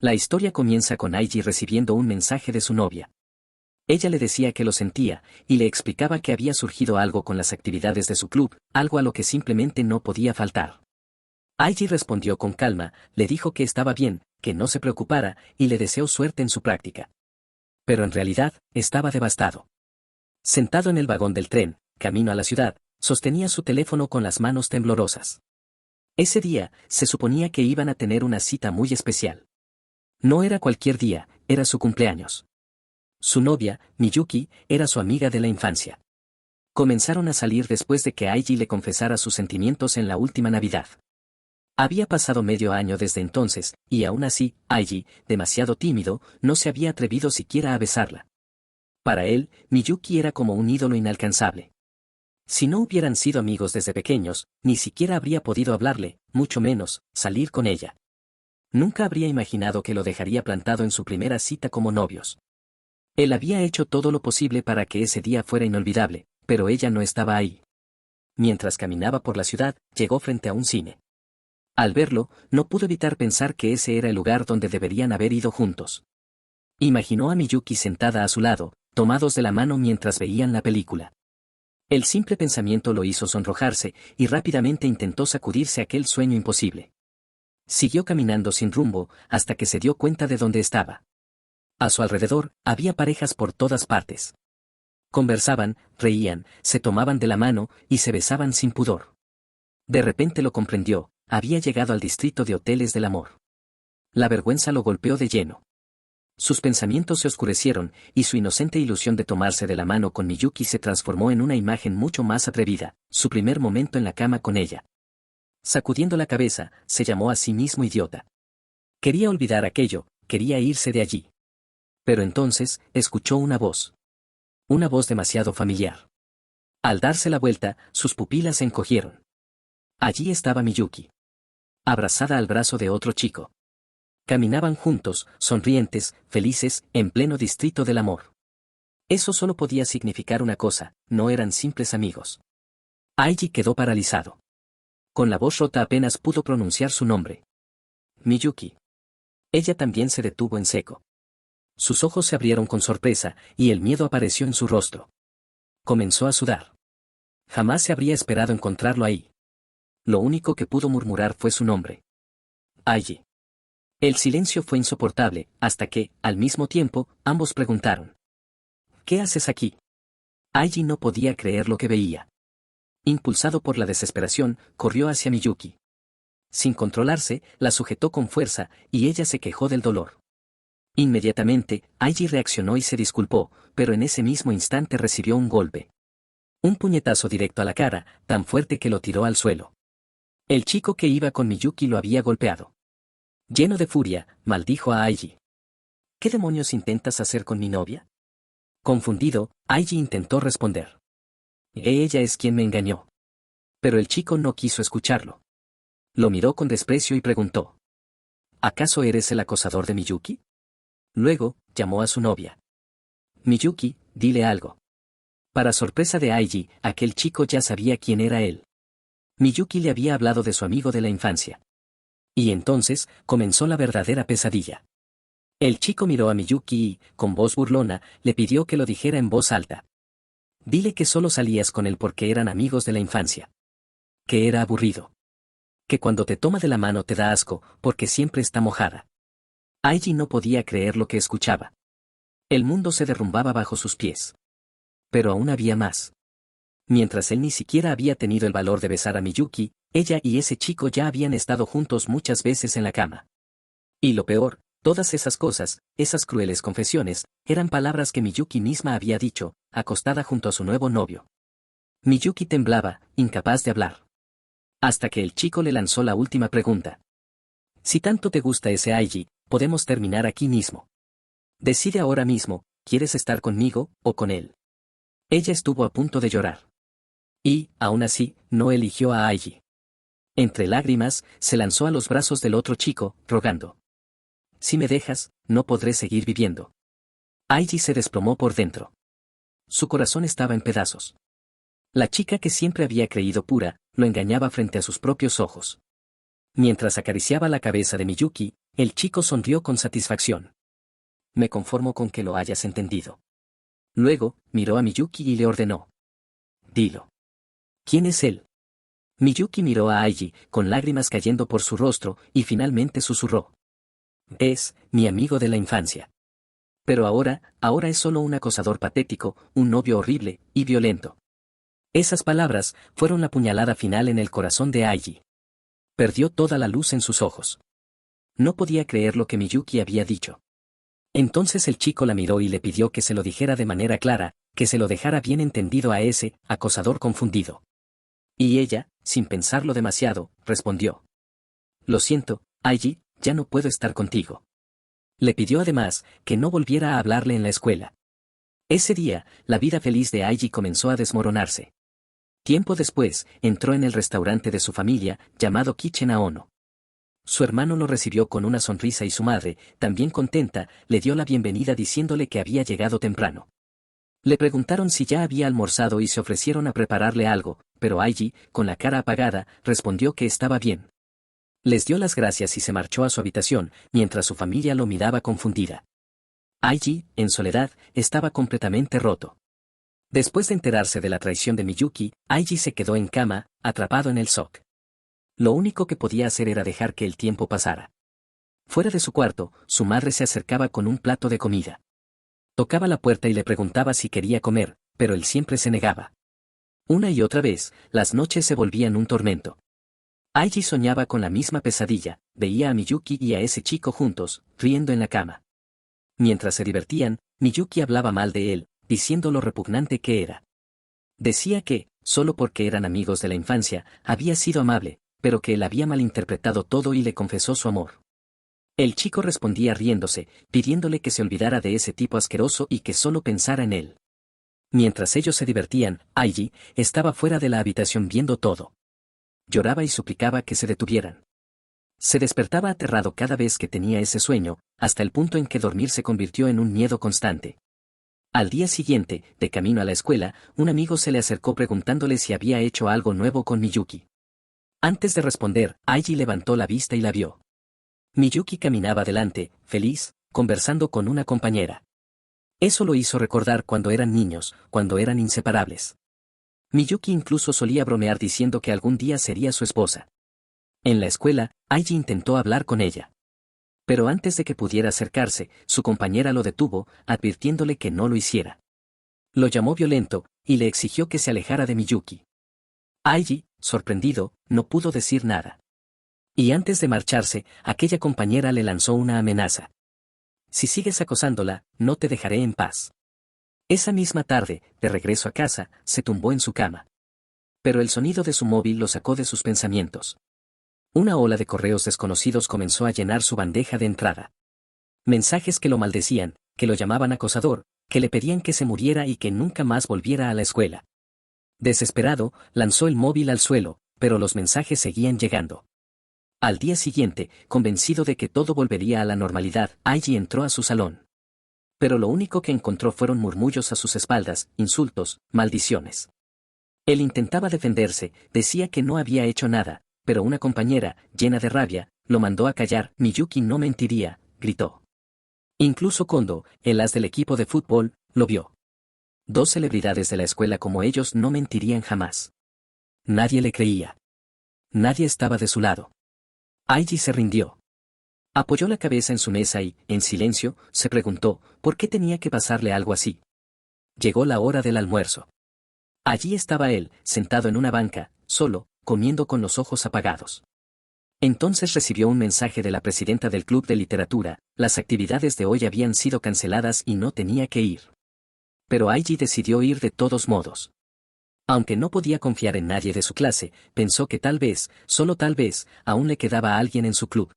La historia comienza con Aiji recibiendo un mensaje de su novia. Ella le decía que lo sentía, y le explicaba que había surgido algo con las actividades de su club, algo a lo que simplemente no podía faltar. Aiji respondió con calma, le dijo que estaba bien, que no se preocupara, y le deseó suerte en su práctica. Pero en realidad, estaba devastado. Sentado en el vagón del tren, camino a la ciudad, sostenía su teléfono con las manos temblorosas. Ese día, se suponía que iban a tener una cita muy especial. No era cualquier día, era su cumpleaños. Su novia, Miyuki, era su amiga de la infancia. Comenzaron a salir después de que Aiji le confesara sus sentimientos en la última Navidad. Había pasado medio año desde entonces, y aún así, Aiji, demasiado tímido, no se había atrevido siquiera a besarla. Para él, Miyuki era como un ídolo inalcanzable. Si no hubieran sido amigos desde pequeños, ni siquiera habría podido hablarle, mucho menos, salir con ella. Nunca habría imaginado que lo dejaría plantado en su primera cita como novios. Él había hecho todo lo posible para que ese día fuera inolvidable, pero ella no estaba ahí. Mientras caminaba por la ciudad, llegó frente a un cine. Al verlo, no pudo evitar pensar que ese era el lugar donde deberían haber ido juntos. Imaginó a Miyuki sentada a su lado, tomados de la mano mientras veían la película. El simple pensamiento lo hizo sonrojarse, y rápidamente intentó sacudirse aquel sueño imposible. Siguió caminando sin rumbo, hasta que se dio cuenta de dónde estaba. A su alrededor, había parejas por todas partes. Conversaban, reían, se tomaban de la mano, y se besaban sin pudor. De repente lo comprendió, había llegado al distrito de hoteles del amor. La vergüenza lo golpeó de lleno. Sus pensamientos se oscurecieron, y su inocente ilusión de tomarse de la mano con Miyuki se transformó en una imagen mucho más atrevida, su primer momento en la cama con ella. Sacudiendo la cabeza, se llamó a sí mismo idiota. Quería olvidar aquello, quería irse de allí. Pero entonces, escuchó una voz. Una voz demasiado familiar. Al darse la vuelta, sus pupilas se encogieron. Allí estaba Miyuki. Abrazada al brazo de otro chico. Caminaban juntos, sonrientes, felices, en pleno distrito del amor. Eso solo podía significar una cosa, no eran simples amigos. Aiji quedó paralizado. Con la voz rota apenas pudo pronunciar su nombre. Miyuki. Ella también se detuvo en seco. Sus ojos se abrieron con sorpresa, y el miedo apareció en su rostro. Comenzó a sudar. Jamás se habría esperado encontrarlo ahí. Lo único que pudo murmurar fue su nombre. Aiji. El silencio fue insoportable, hasta que, al mismo tiempo, ambos preguntaron. ¿Qué haces aquí? Aiji no podía creer lo que veía. Impulsado por la desesperación, corrió hacia Miyuki. Sin controlarse, la sujetó con fuerza, y ella se quejó del dolor. Inmediatamente, Aiji reaccionó y se disculpó, pero en ese mismo instante recibió un golpe. Un puñetazo directo a la cara, tan fuerte que lo tiró al suelo. El chico que iba con Miyuki lo había golpeado. Lleno de furia, maldijo a Aiji. ¿Qué demonios intentas hacer con mi novia? Confundido, Aiji intentó responder. Ella es quien me engañó. Pero el chico no quiso escucharlo. Lo miró con desprecio y preguntó. ¿Acaso eres el acosador de Miyuki? Luego, llamó a su novia. Miyuki, dile algo. Para sorpresa de Aiji, aquel chico ya sabía quién era él. Miyuki le había hablado de su amigo de la infancia. Y entonces, comenzó la verdadera pesadilla. El chico miró a Miyuki y, con voz burlona, le pidió que lo dijera en voz alta. Dile que solo salías con él porque eran amigos de la infancia. Que era aburrido. Que cuando te toma de la mano te da asco, porque siempre está mojada. Aiji no podía creer lo que escuchaba. El mundo se derrumbaba bajo sus pies. Pero aún había más. Mientras él ni siquiera había tenido el valor de besar a Miyuki, ella y ese chico ya habían estado juntos muchas veces en la cama. Y lo peor, todas esas cosas, esas crueles confesiones, eran palabras que Miyuki misma había dicho, acostada junto a su nuevo novio. Miyuki temblaba, incapaz de hablar. Hasta que el chico le lanzó la última pregunta. Si tanto te gusta ese Aiji, podemos terminar aquí mismo. Decide ahora mismo, ¿quieres estar conmigo, o con él? Ella estuvo a punto de llorar. Y, aún así, no eligió a Aiji. Entre lágrimas, se lanzó a los brazos del otro chico, rogando. Si me dejas, no podré seguir viviendo. Aiji se desplomó por dentro. Su corazón estaba en pedazos. La chica que siempre había creído pura, lo engañaba frente a sus propios ojos. Mientras acariciaba la cabeza de Miyuki, El chico sonrió con satisfacción. Me conformo con que lo hayas entendido. Luego, miró a Miyuki y le ordenó. Dilo. ¿Quién es él? Miyuki miró a Aiji, con lágrimas cayendo por su rostro, y finalmente susurró. Es, mi amigo de la infancia. Pero ahora es solo un acosador patético, un novio horrible, y violento. Esas palabras fueron la puñalada final en el corazón de Aiji. Perdió toda la luz en sus ojos. No podía creer lo que Miyuki había dicho. Entonces el chico la miró y le pidió que se lo dijera de manera clara, que se lo dejara bien entendido a ese acosador confundido. Y ella, sin pensarlo demasiado, respondió. Lo siento, Aiji, ya no puedo estar contigo. Le pidió además que no volviera a hablarle en la escuela. Ese día, la vida feliz de Aiji comenzó a desmoronarse. Tiempo después, entró en el restaurante de su familia, llamado Kitchen Aono. Su hermano lo recibió con una sonrisa y su madre, también contenta, le dio la bienvenida diciéndole que había llegado temprano. Le preguntaron si ya había almorzado y se ofrecieron a prepararle algo, pero Aiji, con la cara apagada, respondió que estaba bien. Les dio las gracias y se marchó a su habitación, mientras su familia lo miraba confundida. Aiji, en soledad, estaba completamente roto. Después de enterarse de la traición de Miyuki, Aiji se quedó en cama, atrapado en el shock. Lo único que podía hacer era dejar que el tiempo pasara. Fuera de su cuarto, su madre se acercaba con un plato de comida. Tocaba la puerta y le preguntaba si quería comer, pero él siempre se negaba. Una y otra vez, las noches se volvían un tormento. Aiji soñaba con la misma pesadilla, veía a Miyuki y a ese chico juntos, riendo en la cama. Mientras se divertían, Miyuki hablaba mal de él, diciendo lo repugnante que era. Decía que, solo porque eran amigos de la infancia, había sido amable, pero que él había malinterpretado todo y le confesó su amor. El chico respondía riéndose, pidiéndole que se olvidara de ese tipo asqueroso y que solo pensara en él. Mientras ellos se divertían, Aiji estaba fuera de la habitación viendo todo. Lloraba y suplicaba que se detuvieran. Se despertaba aterrado cada vez que tenía ese sueño, hasta el punto en que dormir se convirtió en un miedo constante. Al día siguiente, de camino a la escuela, un amigo se le acercó preguntándole si había hecho algo nuevo con Miyuki. Antes de responder, Aiji levantó la vista y la vio. Miyuki caminaba delante, feliz, conversando con una compañera. Eso lo hizo recordar cuando eran niños, cuando eran inseparables. Miyuki incluso solía bromear diciendo que algún día sería su esposa. En la escuela, Aiji intentó hablar con ella. Pero antes de que pudiera acercarse, su compañera lo detuvo, advirtiéndole que no lo hiciera. Lo llamó violento, y le exigió que se alejara de Miyuki. Aiji, sorprendido, no pudo decir nada. Y antes de marcharse, aquella compañera le lanzó una amenaza. Si sigues acosándola, no te dejaré en paz. Esa misma tarde, de regreso a casa, se tumbó en su cama. Pero el sonido de su móvil lo sacó de sus pensamientos. Una ola de correos desconocidos comenzó a llenar su bandeja de entrada. Mensajes que lo maldecían, que lo llamaban acosador, que le pedían que se muriera y que nunca más volviera a la escuela. Desesperado, lanzó el móvil al suelo, pero los mensajes seguían llegando. Al día siguiente, convencido de que todo volvería a la normalidad, Aiji entró a su salón. Pero lo único que encontró fueron murmullos a sus espaldas, insultos, maldiciones. Él intentaba defenderse, decía que no había hecho nada, pero una compañera, llena de rabia, lo mandó a callar. Miyuki no mentiría, gritó. Incluso Kondo, el as del equipo de fútbol, lo vio. Dos celebridades de la escuela como ellos no mentirían jamás. Nadie le creía. Nadie estaba de su lado. Aiji se rindió. Apoyó la cabeza en su mesa y, en silencio, se preguntó, ¿por qué tenía que pasarle algo así? Llegó la hora del almuerzo. Allí estaba él, sentado en una banca, solo, comiendo con los ojos apagados. Entonces recibió un mensaje de la presidenta del club de literatura, las actividades de hoy habían sido canceladas y no tenía que ir. Pero Aiji decidió ir de todos modos. Aunque no podía confiar en nadie de su clase, pensó que tal vez, solo tal vez, aún le quedaba alguien en su club.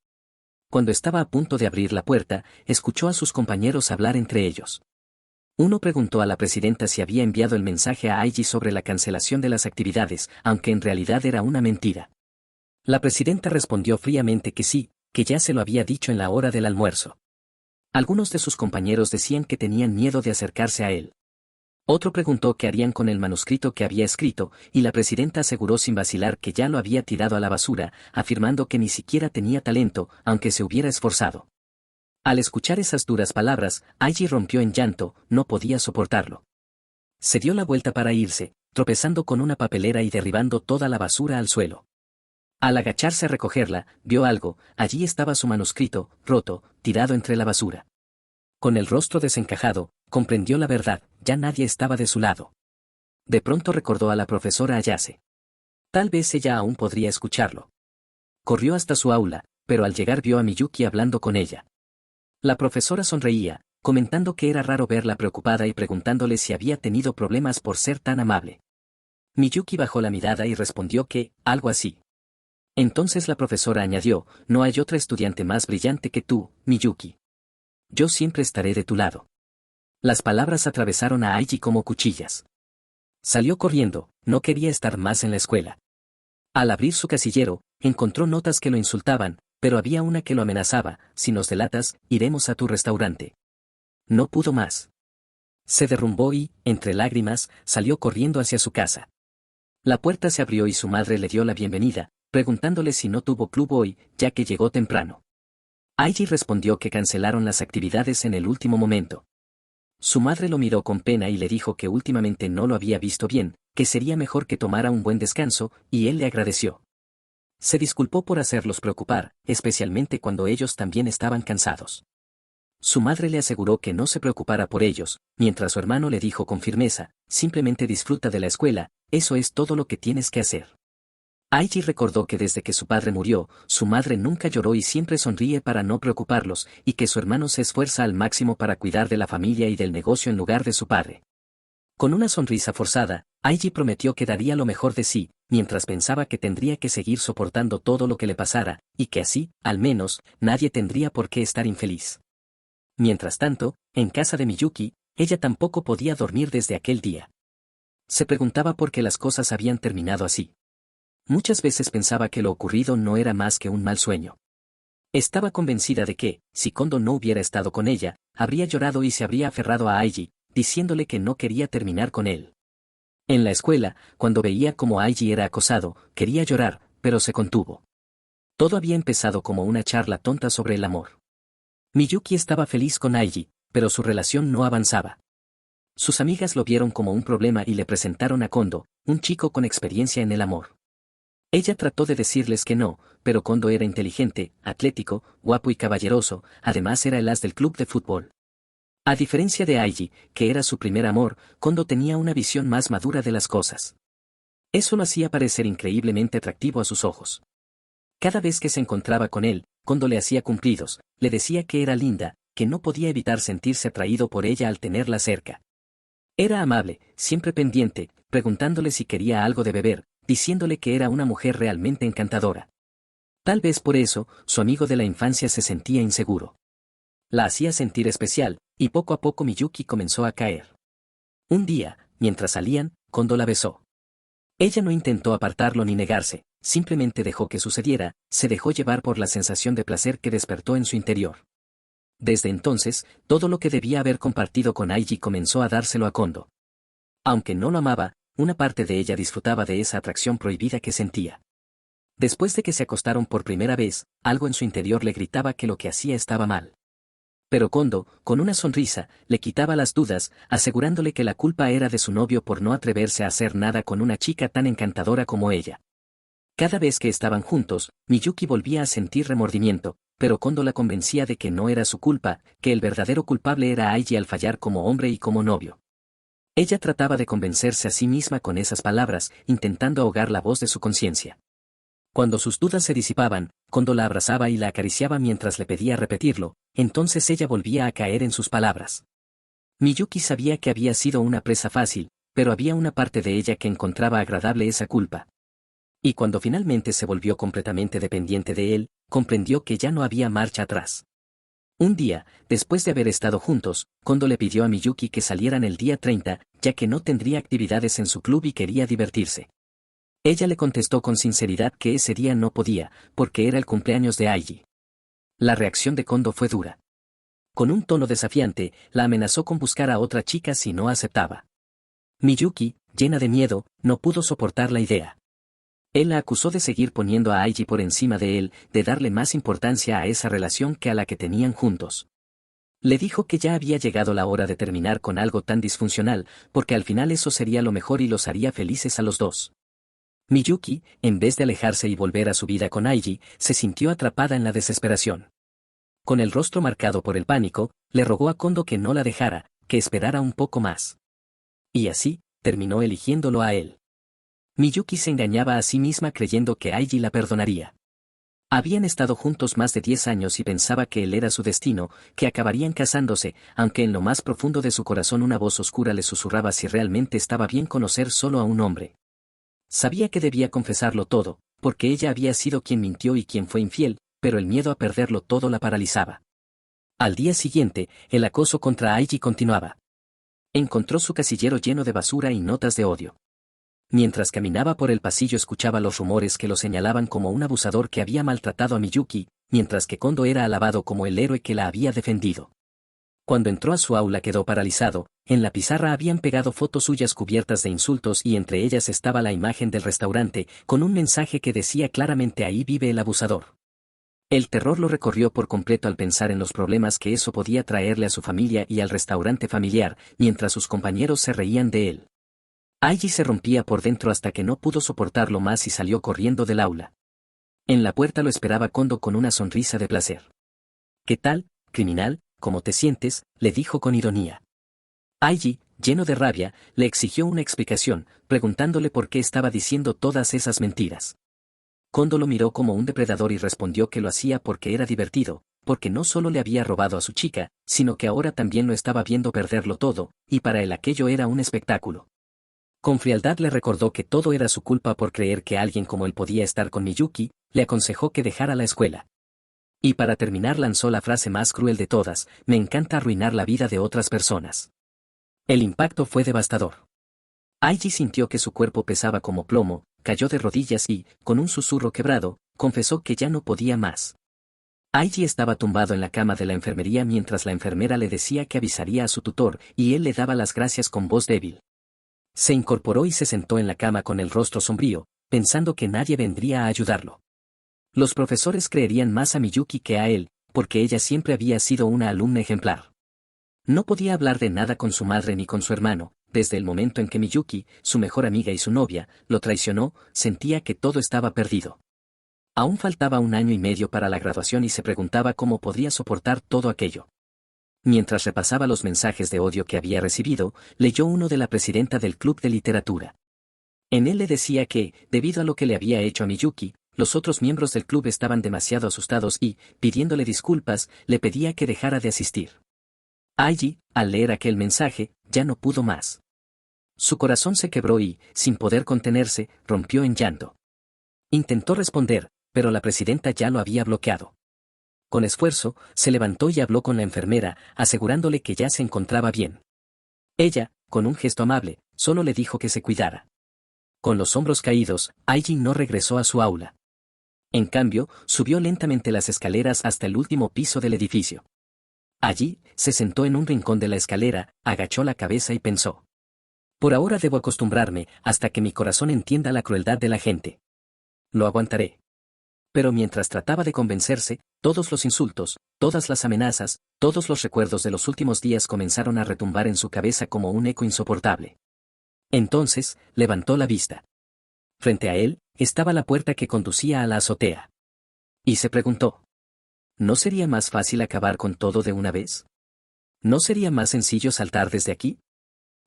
Cuando estaba a punto de abrir la puerta, escuchó a sus compañeros hablar entre ellos. Uno preguntó a la presidenta si había enviado el mensaje a Aiji sobre la cancelación de las actividades, aunque en realidad era una mentira. La presidenta respondió fríamente que sí, que ya se lo había dicho en la hora del almuerzo. Algunos de sus compañeros decían que tenían miedo de acercarse a él. Otro preguntó qué harían con el manuscrito que había escrito, y la presidenta aseguró sin vacilar que ya lo había tirado a la basura, afirmando que ni siquiera tenía talento, aunque se hubiera esforzado. Al escuchar esas duras palabras, Aiji rompió en llanto, no podía soportarlo. Se dio la vuelta para irse, tropezando con una papelera y derribando toda la basura al suelo. Al agacharse a recogerla, vio algo, allí estaba su manuscrito, roto, tirado entre la basura. Con el rostro desencajado, comprendió la verdad, ya nadie estaba de su lado. De pronto recordó a la profesora Ayase. Tal vez ella aún podría escucharlo. Corrió hasta su aula, pero al llegar vio a Miyuki hablando con ella. La profesora sonreía, comentando que era raro verla preocupada y preguntándole si había tenido problemas por ser tan amable. Miyuki bajó la mirada y respondió que, algo así. Entonces la profesora añadió, no hay otra estudiante más brillante que tú, Miyuki. Yo siempre estaré de tu lado. Las palabras atravesaron a Aiji como cuchillas. Salió corriendo, no quería estar más en la escuela. Al abrir su casillero, encontró notas que lo insultaban, pero había una que lo amenazaba, si nos delatas, iremos a tu restaurante. No pudo más. Se derrumbó y, entre lágrimas, salió corriendo hacia su casa. La puerta se abrió y su madre le dio la bienvenida, preguntándole si no tuvo club hoy, ya que llegó temprano. Aiji respondió que cancelaron las actividades en el último momento. Su madre lo miró con pena y le dijo que últimamente no lo había visto bien, que sería mejor que tomara un buen descanso, y él le agradeció. Se disculpó por hacerlos preocupar, especialmente cuando ellos también estaban cansados. Su madre le aseguró que no se preocupara por ellos, mientras su hermano le dijo con firmeza, simplemente disfruta de la escuela, eso es todo lo que tienes que hacer. Aiji recordó que desde que su padre murió, su madre nunca lloró y siempre sonríe para no preocuparlos, y que su hermano se esfuerza al máximo para cuidar de la familia y del negocio en lugar de su padre. Con una sonrisa forzada, Aiji prometió que daría lo mejor de sí, mientras pensaba que tendría que seguir soportando todo lo que le pasara, y que así, al menos, nadie tendría por qué estar infeliz. Mientras tanto, en casa de Miyuki, ella tampoco podía dormir desde aquel día. Se preguntaba por qué las cosas habían terminado así. Muchas veces pensaba que lo ocurrido no era más que un mal sueño. Estaba convencida de que, si Kondo no hubiera estado con ella, habría llorado y se habría aferrado a Aiji, diciéndole que no quería terminar con él. En la escuela, cuando veía cómo Aiji era acosado, quería llorar, pero se contuvo. Todo había empezado como una charla tonta sobre el amor. Miyuki estaba feliz con Aiji, pero su relación no avanzaba. Sus amigas lo vieron como un problema y le presentaron a Kondo, un chico con experiencia en el amor. Ella trató de decirles que no, pero Kondo era inteligente, atlético, guapo y caballeroso, además era el as del club de fútbol. A diferencia de Aiji, que era su primer amor, Kondo tenía una visión más madura de las cosas. Eso lo hacía parecer increíblemente atractivo a sus ojos. Cada vez que se encontraba con él, Kondo le hacía cumplidos, le decía que era linda, que no podía evitar sentirse atraído por ella al tenerla cerca. Era amable, siempre pendiente, preguntándole si quería algo de beber, diciéndole que era una mujer realmente encantadora. Tal vez por eso, su amigo de la infancia se sentía inseguro. La hacía sentir especial, y poco a poco Miyuki comenzó a caer. Un día, mientras salían, Kondo la besó. Ella no intentó apartarlo ni negarse, simplemente dejó que sucediera, se dejó llevar por la sensación de placer que despertó en su interior. Desde entonces, todo lo que debía haber compartido con Aiji comenzó a dárselo a Kondo. Aunque no lo amaba, una parte de ella disfrutaba de esa atracción prohibida que sentía. Después de que se acostaron por primera vez, algo en su interior le gritaba que lo que hacía estaba mal. Pero Kondo, con una sonrisa, le quitaba las dudas, asegurándole que la culpa era de su novio por no atreverse a hacer nada con una chica tan encantadora como ella. Cada vez que estaban juntos, Miyuki volvía a sentir remordimiento, pero Kondo la convencía de que no era su culpa, que el verdadero culpable era Aiji al fallar como hombre y como novio. Ella trataba de convencerse a sí misma con esas palabras, intentando ahogar la voz de su conciencia. Cuando sus dudas se disipaban, Kondo la abrazaba y la acariciaba mientras le pedía repetirlo, entonces ella volvía a caer en sus palabras. Miyuki sabía que había sido una presa fácil, pero había una parte de ella que encontraba agradable esa culpa. Y cuando finalmente se volvió completamente dependiente de él, comprendió que ya no había marcha atrás. Un día, después de haber estado juntos, Kondo le pidió a Miyuki que salieran el día 30, ya que no tendría actividades en su club y quería divertirse. Ella le contestó con sinceridad que ese día no podía, porque era el cumpleaños de Aiji. La reacción de Kondo fue dura. Con un tono desafiante, la amenazó con buscar a otra chica si no aceptaba. Miyuki, llena de miedo, no pudo soportar la idea. Él la acusó de seguir poniendo a Aiji por encima de él, de darle más importancia a esa relación que a la que tenían juntos. Le dijo que ya había llegado la hora de terminar con algo tan disfuncional, porque al final eso sería lo mejor y los haría felices a los dos. Miyuki, en vez de alejarse y volver a su vida con Aiji, se sintió atrapada en la desesperación. Con el rostro marcado por el pánico, le rogó a Kondo que no la dejara, que esperara un poco más. Y así, terminó eligiéndolo a él. Miyuki se engañaba a sí misma creyendo que Aiji la perdonaría. Habían estado juntos más de 10 años y pensaba que él era su destino, que acabarían casándose, aunque en lo más profundo de su corazón una voz oscura le susurraba si realmente estaba bien conocer solo a un hombre. Sabía que debía confesarlo todo, porque ella había sido quien mintió y quien fue infiel, pero el miedo a perderlo todo la paralizaba. Al día siguiente, el acoso contra Aiji continuaba. Encontró su casillero lleno de basura y notas de odio. Mientras caminaba por el pasillo escuchaba los rumores que lo señalaban como un abusador que había maltratado a Miyuki, mientras que Kondo era alabado como el héroe que la había defendido. Cuando entró a su aula quedó paralizado, en la pizarra habían pegado fotos suyas cubiertas de insultos y entre ellas estaba la imagen del restaurante, con un mensaje que decía claramente ahí vive el abusador. El terror lo recorrió por completo al pensar en los problemas que eso podía traerle a su familia y al restaurante familiar, mientras sus compañeros se reían de él. Aiji se rompía por dentro hasta que no pudo soportarlo más y salió corriendo del aula. En la puerta lo esperaba Kondo con una sonrisa de placer. «¿Qué tal, criminal? ¿Cómo te sientes?», le dijo con ironía. Aiji, lleno de rabia, le exigió una explicación, preguntándole por qué estaba diciendo todas esas mentiras. Kondo lo miró como un depredador y respondió que lo hacía porque era divertido, porque no solo le había robado a su chica, sino que ahora también lo estaba viendo perderlo todo, y para él aquello era un espectáculo. Con frialdad le recordó que todo era su culpa por creer que alguien como él podía estar con Miyuki, le aconsejó que dejara la escuela. Y para terminar lanzó la frase más cruel de todas: «Me encanta arruinar la vida de otras personas». El impacto fue devastador. Aiji sintió que su cuerpo pesaba como plomo, cayó de rodillas y, con un susurro quebrado, confesó que ya no podía más. Aiji estaba tumbado en la cama de la enfermería mientras la enfermera le decía que avisaría a su tutor, y él le daba las gracias con voz débil. Se incorporó y se sentó en la cama con el rostro sombrío, pensando que nadie vendría a ayudarlo. Los profesores creerían más a Miyuki que a él, porque ella siempre había sido una alumna ejemplar. No podía hablar de nada con su madre ni con su hermano. Desde el momento en que Miyuki, su mejor amiga y su novia, lo traicionó, sentía que todo estaba perdido. Aún faltaba 1 año y medio para la graduación y se preguntaba cómo podría soportar todo aquello. Mientras repasaba los mensajes de odio que había recibido, leyó uno de la presidenta del club de literatura. En él le decía que, debido a lo que le había hecho a Miyuki, los otros miembros del club estaban demasiado asustados y, pidiéndole disculpas, le pedía que dejara de asistir. Aiji, al leer aquel mensaje, ya no pudo más. Su corazón se quebró y, sin poder contenerse, rompió en llanto. Intentó responder, pero la presidenta ya lo había bloqueado. Con esfuerzo, se levantó y habló con la enfermera, asegurándole que ya se encontraba bien. Ella, con un gesto amable, solo le dijo que se cuidara. Con los hombros caídos, Aiji no regresó a su aula. En cambio, subió lentamente las escaleras hasta el último piso del edificio. Allí, se sentó en un rincón de la escalera, agachó la cabeza y pensó: «Por ahora debo acostumbrarme, hasta que mi corazón entienda la crueldad de la gente. Lo aguantaré». Pero mientras trataba de convencerse, todos los insultos, todas las amenazas, todos los recuerdos de los últimos días comenzaron a retumbar en su cabeza como un eco insoportable. Entonces, levantó la vista. Frente a él, estaba la puerta que conducía a la azotea. Y se preguntó: ¿no sería más fácil acabar con todo de una vez? ¿No sería más sencillo saltar desde aquí?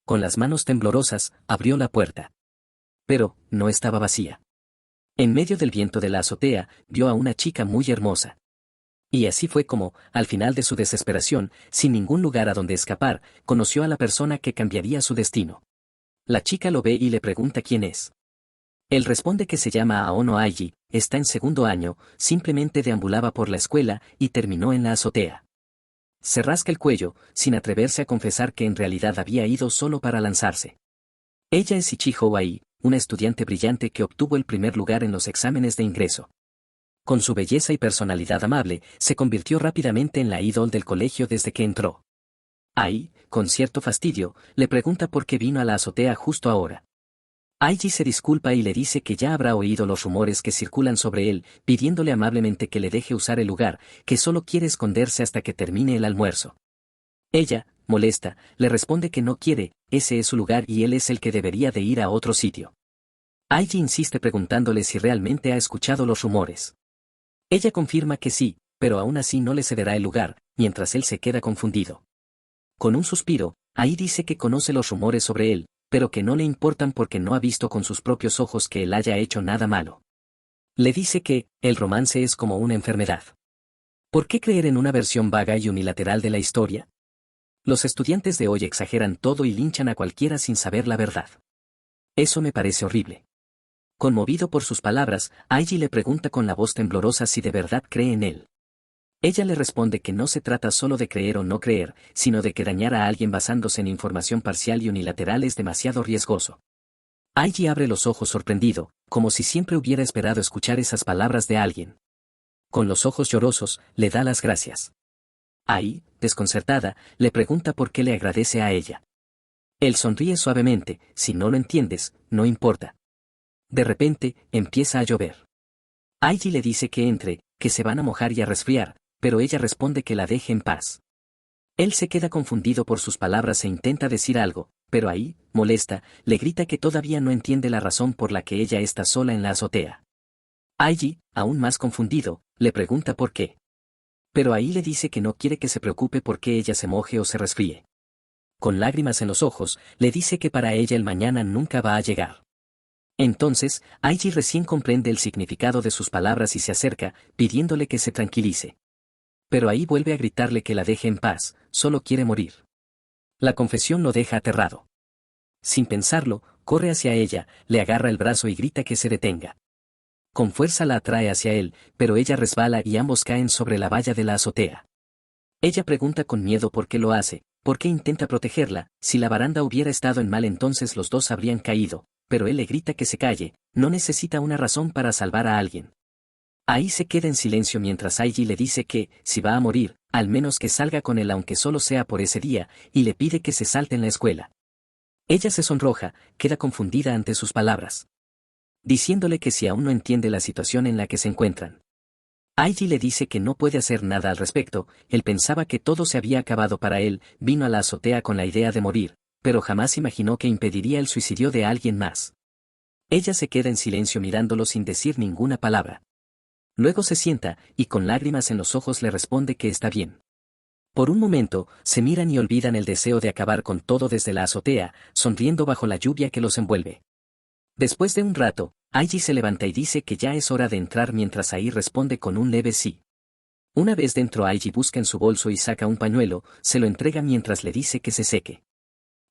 Con las manos temblorosas, abrió la puerta. Pero, no estaba vacía. En medio del viento de la azotea, vio a una chica muy hermosa. Y así fue como, al final de su desesperación, sin ningún lugar a donde escapar, conoció a la persona que cambiaría su destino. La chica lo ve y le pregunta quién es. Él responde que se llama Aono Aiji, está en 2º año, simplemente deambulaba por la escuela y terminó en la azotea. Se rasca el cuello, sin atreverse a confesar que en realidad había ido solo para lanzarse. Ella es Ichijo Ai, una estudiante brillante que obtuvo el primer lugar en los exámenes de ingreso. Con su belleza y personalidad amable, se convirtió rápidamente en la ídol del colegio desde que entró. Ai, con cierto fastidio, le pregunta por qué vino a la azotea justo ahora. Aiji se disculpa y le dice que ya habrá oído los rumores que circulan sobre él, pidiéndole amablemente que le deje usar el lugar, que solo quiere esconderse hasta que termine el almuerzo. Ella, molesta, le responde que no quiere, ese es su lugar y él es el que debería de ir a otro sitio. Aiji insiste preguntándole si realmente ha escuchado los rumores. Ella confirma que sí, pero aún así no le cederá el lugar, mientras él se queda confundido. Con un suspiro, Ai dice que conoce los rumores sobre él, pero que no le importan porque no ha visto con sus propios ojos que él haya hecho nada malo. Le dice que, el romance es como una enfermedad. ¿Por qué creer en una versión vaga y unilateral de la historia? Los estudiantes de hoy exageran todo y linchan a cualquiera sin saber la verdad. Eso me parece horrible. Conmovido por sus palabras, Aiji le pregunta con la voz temblorosa si de verdad cree en él. Ella le responde que no se trata solo de creer o no creer, sino de que dañar a alguien basándose en información parcial y unilateral es demasiado riesgoso. Aiji abre los ojos sorprendido, como si siempre hubiera esperado escuchar esas palabras de alguien. Con los ojos llorosos, le da las gracias. Ai, desconcertada, le pregunta por qué le agradece a ella. Él sonríe suavemente, si no lo entiendes, no importa. De repente, empieza a llover. Aiji le dice que entre, que se van a mojar y a resfriar, pero ella responde que la deje en paz. Él se queda confundido por sus palabras e intenta decir algo, pero Ai, molesta, le grita que todavía no entiende la razón por la que ella está sola en la azotea. Aiji, aún más confundido, le pregunta por qué. Pero Ai le dice que no quiere que se preocupe porque ella se moje o se resfríe. Con lágrimas en los ojos, le dice que para ella el mañana nunca va a llegar. Entonces, Aiji recién comprende el significado de sus palabras y se acerca, pidiéndole que se tranquilice. Pero Ai vuelve a gritarle que la deje en paz, solo quiere morir. La confesión lo deja aterrado. Sin pensarlo, corre hacia ella, le agarra el brazo y grita que se detenga. Con fuerza la atrae hacia él, pero ella resbala y ambos caen sobre la valla de la azotea. Ella pregunta con miedo por qué lo hace, por qué intenta protegerla, si la baranda hubiera estado en mal entonces los dos habrían caído, pero él le grita que se calle, no necesita una razón para salvar a alguien. Ahí se queda en silencio mientras Aiji le dice que, si va a morir, al menos que salga con él aunque solo sea por ese día, y le pide que se salte en la escuela. Ella se sonroja, queda confundida ante sus palabras. Diciéndole que si aún no entiende la situación en la que se encuentran. Aiji le dice que no puede hacer nada al respecto, él pensaba que todo se había acabado para él, vino a la azotea con la idea de morir, pero jamás imaginó que impediría el suicidio de alguien más. Ella se queda en silencio mirándolo sin decir ninguna palabra. Luego se sienta, y con lágrimas en los ojos le responde que está bien. Por un momento, se miran y olvidan el deseo de acabar con todo desde la azotea, sonriendo bajo la lluvia que los envuelve. Después de un rato, Aiji se levanta y dice que ya es hora de entrar mientras Ai responde con un leve sí. Una vez dentro Aiji busca en su bolso y saca un pañuelo, se lo entrega mientras le dice que se seque.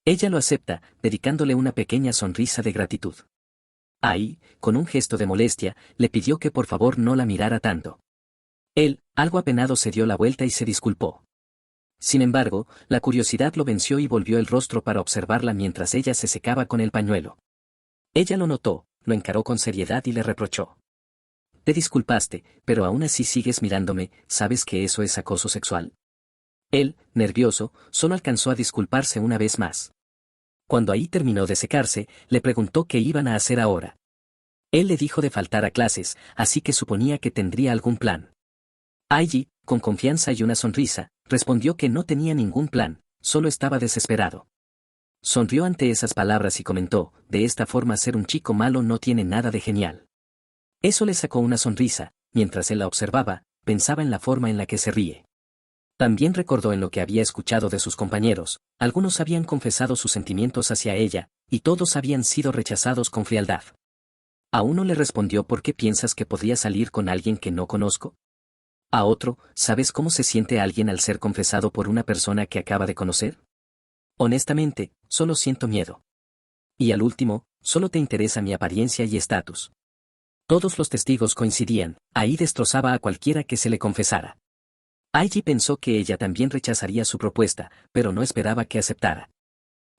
Ella lo acepta, dedicándole una pequeña sonrisa de gratitud. Ai, con un gesto de molestia, le pidió que por favor no la mirara tanto. Él, algo apenado, se dio la vuelta y se disculpó. Sin embargo, la curiosidad lo venció y volvió el rostro para observarla mientras ella se secaba con el pañuelo. Ella lo notó, lo encaró con seriedad y le reprochó. Te disculpaste, pero aún así sigues mirándome, ¿sabes que eso es acoso sexual? Él, nervioso, solo alcanzó a disculparse una vez más. Cuando Ai terminó de secarse, le preguntó qué iban a hacer ahora. Él le dijo de faltar a clases, así que suponía que tendría algún plan. Aiji, con confianza y una sonrisa, respondió que no tenía ningún plan, solo estaba desesperado. Sonrió ante esas palabras y comentó, de esta forma ser un chico malo no tiene nada de genial. Eso le sacó una sonrisa, mientras él la observaba, pensaba en la forma en la que se ríe. También recordó en lo que había escuchado de sus compañeros, algunos habían confesado sus sentimientos hacia ella, y todos habían sido rechazados con frialdad. A uno le respondió ¿por qué piensas que podría salir con alguien que no conozco? A otro, ¿sabes cómo se siente alguien al ser confesado por una persona que acaba de conocer? Honestamente, solo siento miedo. Y al último, solo te interesa mi apariencia y estatus. Todos los testigos coincidían, Ai destrozaba a cualquiera que se le confesara. Aiji pensó que ella también rechazaría su propuesta, pero no esperaba que aceptara.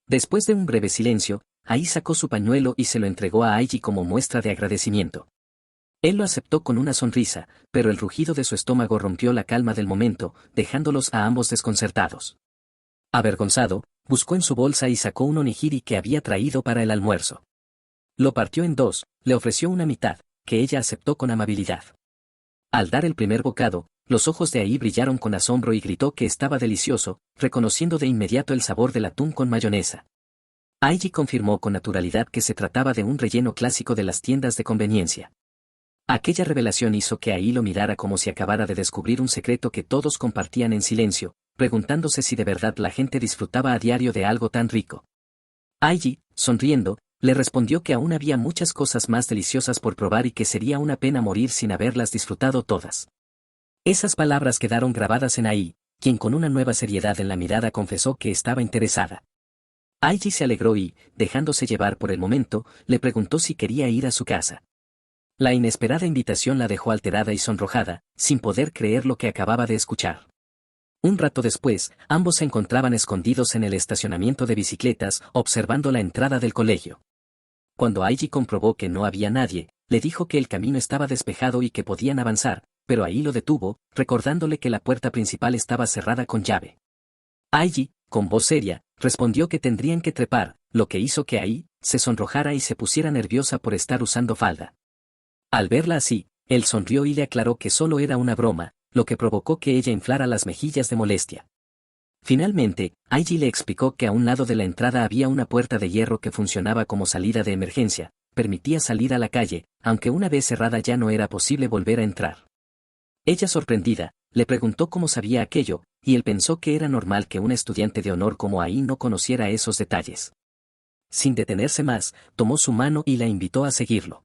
Después de un breve silencio, Ai sacó su pañuelo y se lo entregó a Aiji como muestra de agradecimiento. Él lo aceptó con una sonrisa, pero el rugido de su estómago rompió la calma del momento, dejándolos a ambos desconcertados. Avergonzado, buscó en su bolsa y sacó un onigiri que había traído para el almuerzo. Lo partió en dos, le ofreció una mitad, que ella aceptó con amabilidad. Al dar el primer bocado, los ojos de Ai brillaron con asombro y gritó que estaba delicioso, reconociendo de inmediato el sabor del atún con mayonesa. Aiji confirmó con naturalidad que se trataba de un relleno clásico de las tiendas de conveniencia. Aquella revelación hizo que Ai lo mirara como si acabara de descubrir un secreto que todos compartían en silencio, preguntándose si de verdad la gente disfrutaba a diario de algo tan rico. Aiji, sonriendo, le respondió que aún había muchas cosas más deliciosas por probar y que sería una pena morir sin haberlas disfrutado todas. Esas palabras quedaron grabadas en Ai, quien con una nueva seriedad en la mirada confesó que estaba interesada. Aiji se alegró y, dejándose llevar por el momento, le preguntó si quería ir a su casa. La inesperada invitación la dejó alterada y sonrojada, sin poder creer lo que acababa de escuchar. Un rato después, ambos se encontraban escondidos en el estacionamiento de bicicletas, observando la entrada del colegio. Cuando Aiji comprobó que no había nadie, le dijo que el camino estaba despejado y que podían avanzar, pero Ai lo detuvo, recordándole que la puerta principal estaba cerrada con llave. Aiji, con voz seria, respondió que tendrían que trepar, lo que hizo que Ai se sonrojara y se pusiera nerviosa por estar usando falda. Al verla así, él sonrió y le aclaró que solo era una broma, lo que provocó que ella inflara las mejillas de molestia. Finalmente, Aiji le explicó que a un lado de la entrada había una puerta de hierro que funcionaba como salida de emergencia, permitía salir a la calle, aunque una vez cerrada ya no era posible volver a entrar. Ella, sorprendida, le preguntó cómo sabía aquello, y él pensó que era normal que un estudiante de honor como Ai no conociera esos detalles. Sin detenerse más, tomó su mano y la invitó a seguirlo.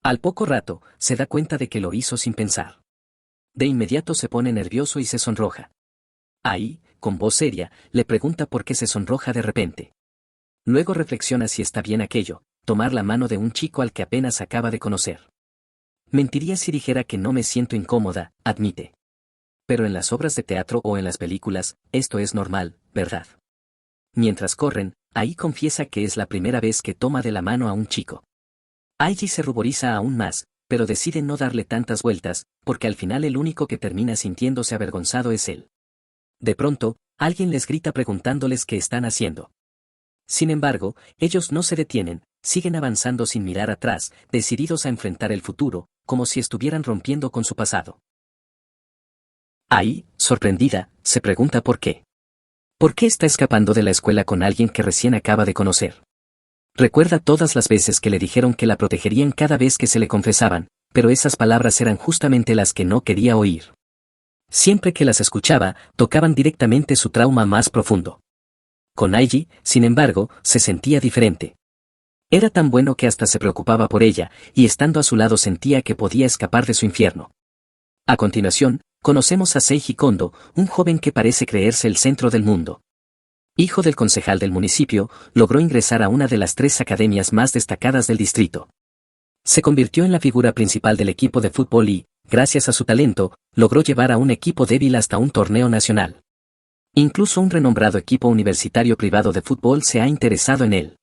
Al poco rato, se da cuenta de que lo hizo sin pensar. De inmediato se pone nervioso y se sonroja. Ai, con voz seria, le pregunta por qué se sonroja de repente. Luego reflexiona si está bien aquello, tomar la mano de un chico al que apenas acaba de conocer. Mentiría si dijera que no me siento incómoda, admite. Pero en las obras de teatro o en las películas, esto es normal, ¿verdad? Mientras corren, Ai confiesa que es la primera vez que toma de la mano a un chico. Aiji se ruboriza aún más, pero decide no darle tantas vueltas, porque al final el único que termina sintiéndose avergonzado es él. De pronto, alguien les grita preguntándoles qué están haciendo. Sin embargo, ellos no se detienen, siguen avanzando sin mirar atrás, decididos a enfrentar el futuro, como si estuvieran rompiendo con su pasado. Ai, sorprendida, se pregunta por qué. ¿Por qué está escapando de la escuela con alguien que recién acaba de conocer? Recuerda todas las veces que le dijeron que la protegerían cada vez que se le confesaban, pero esas palabras eran justamente las que no quería oír. Siempre que las escuchaba, tocaban directamente su trauma más profundo. Con Aiji, sin embargo, se sentía diferente. Era tan bueno que hasta se preocupaba por ella, y estando a su lado sentía que podía escapar de su infierno. A continuación, conocemos a Seiji Kondo, un joven que parece creerse el centro del mundo. Hijo del concejal del municipio, logró ingresar a una de las 3 academias más destacadas del distrito. Se convirtió en la figura principal del equipo de fútbol y, gracias a su talento, logró llevar a un equipo débil hasta un torneo nacional. Incluso un renombrado equipo universitario privado de fútbol se ha interesado en él.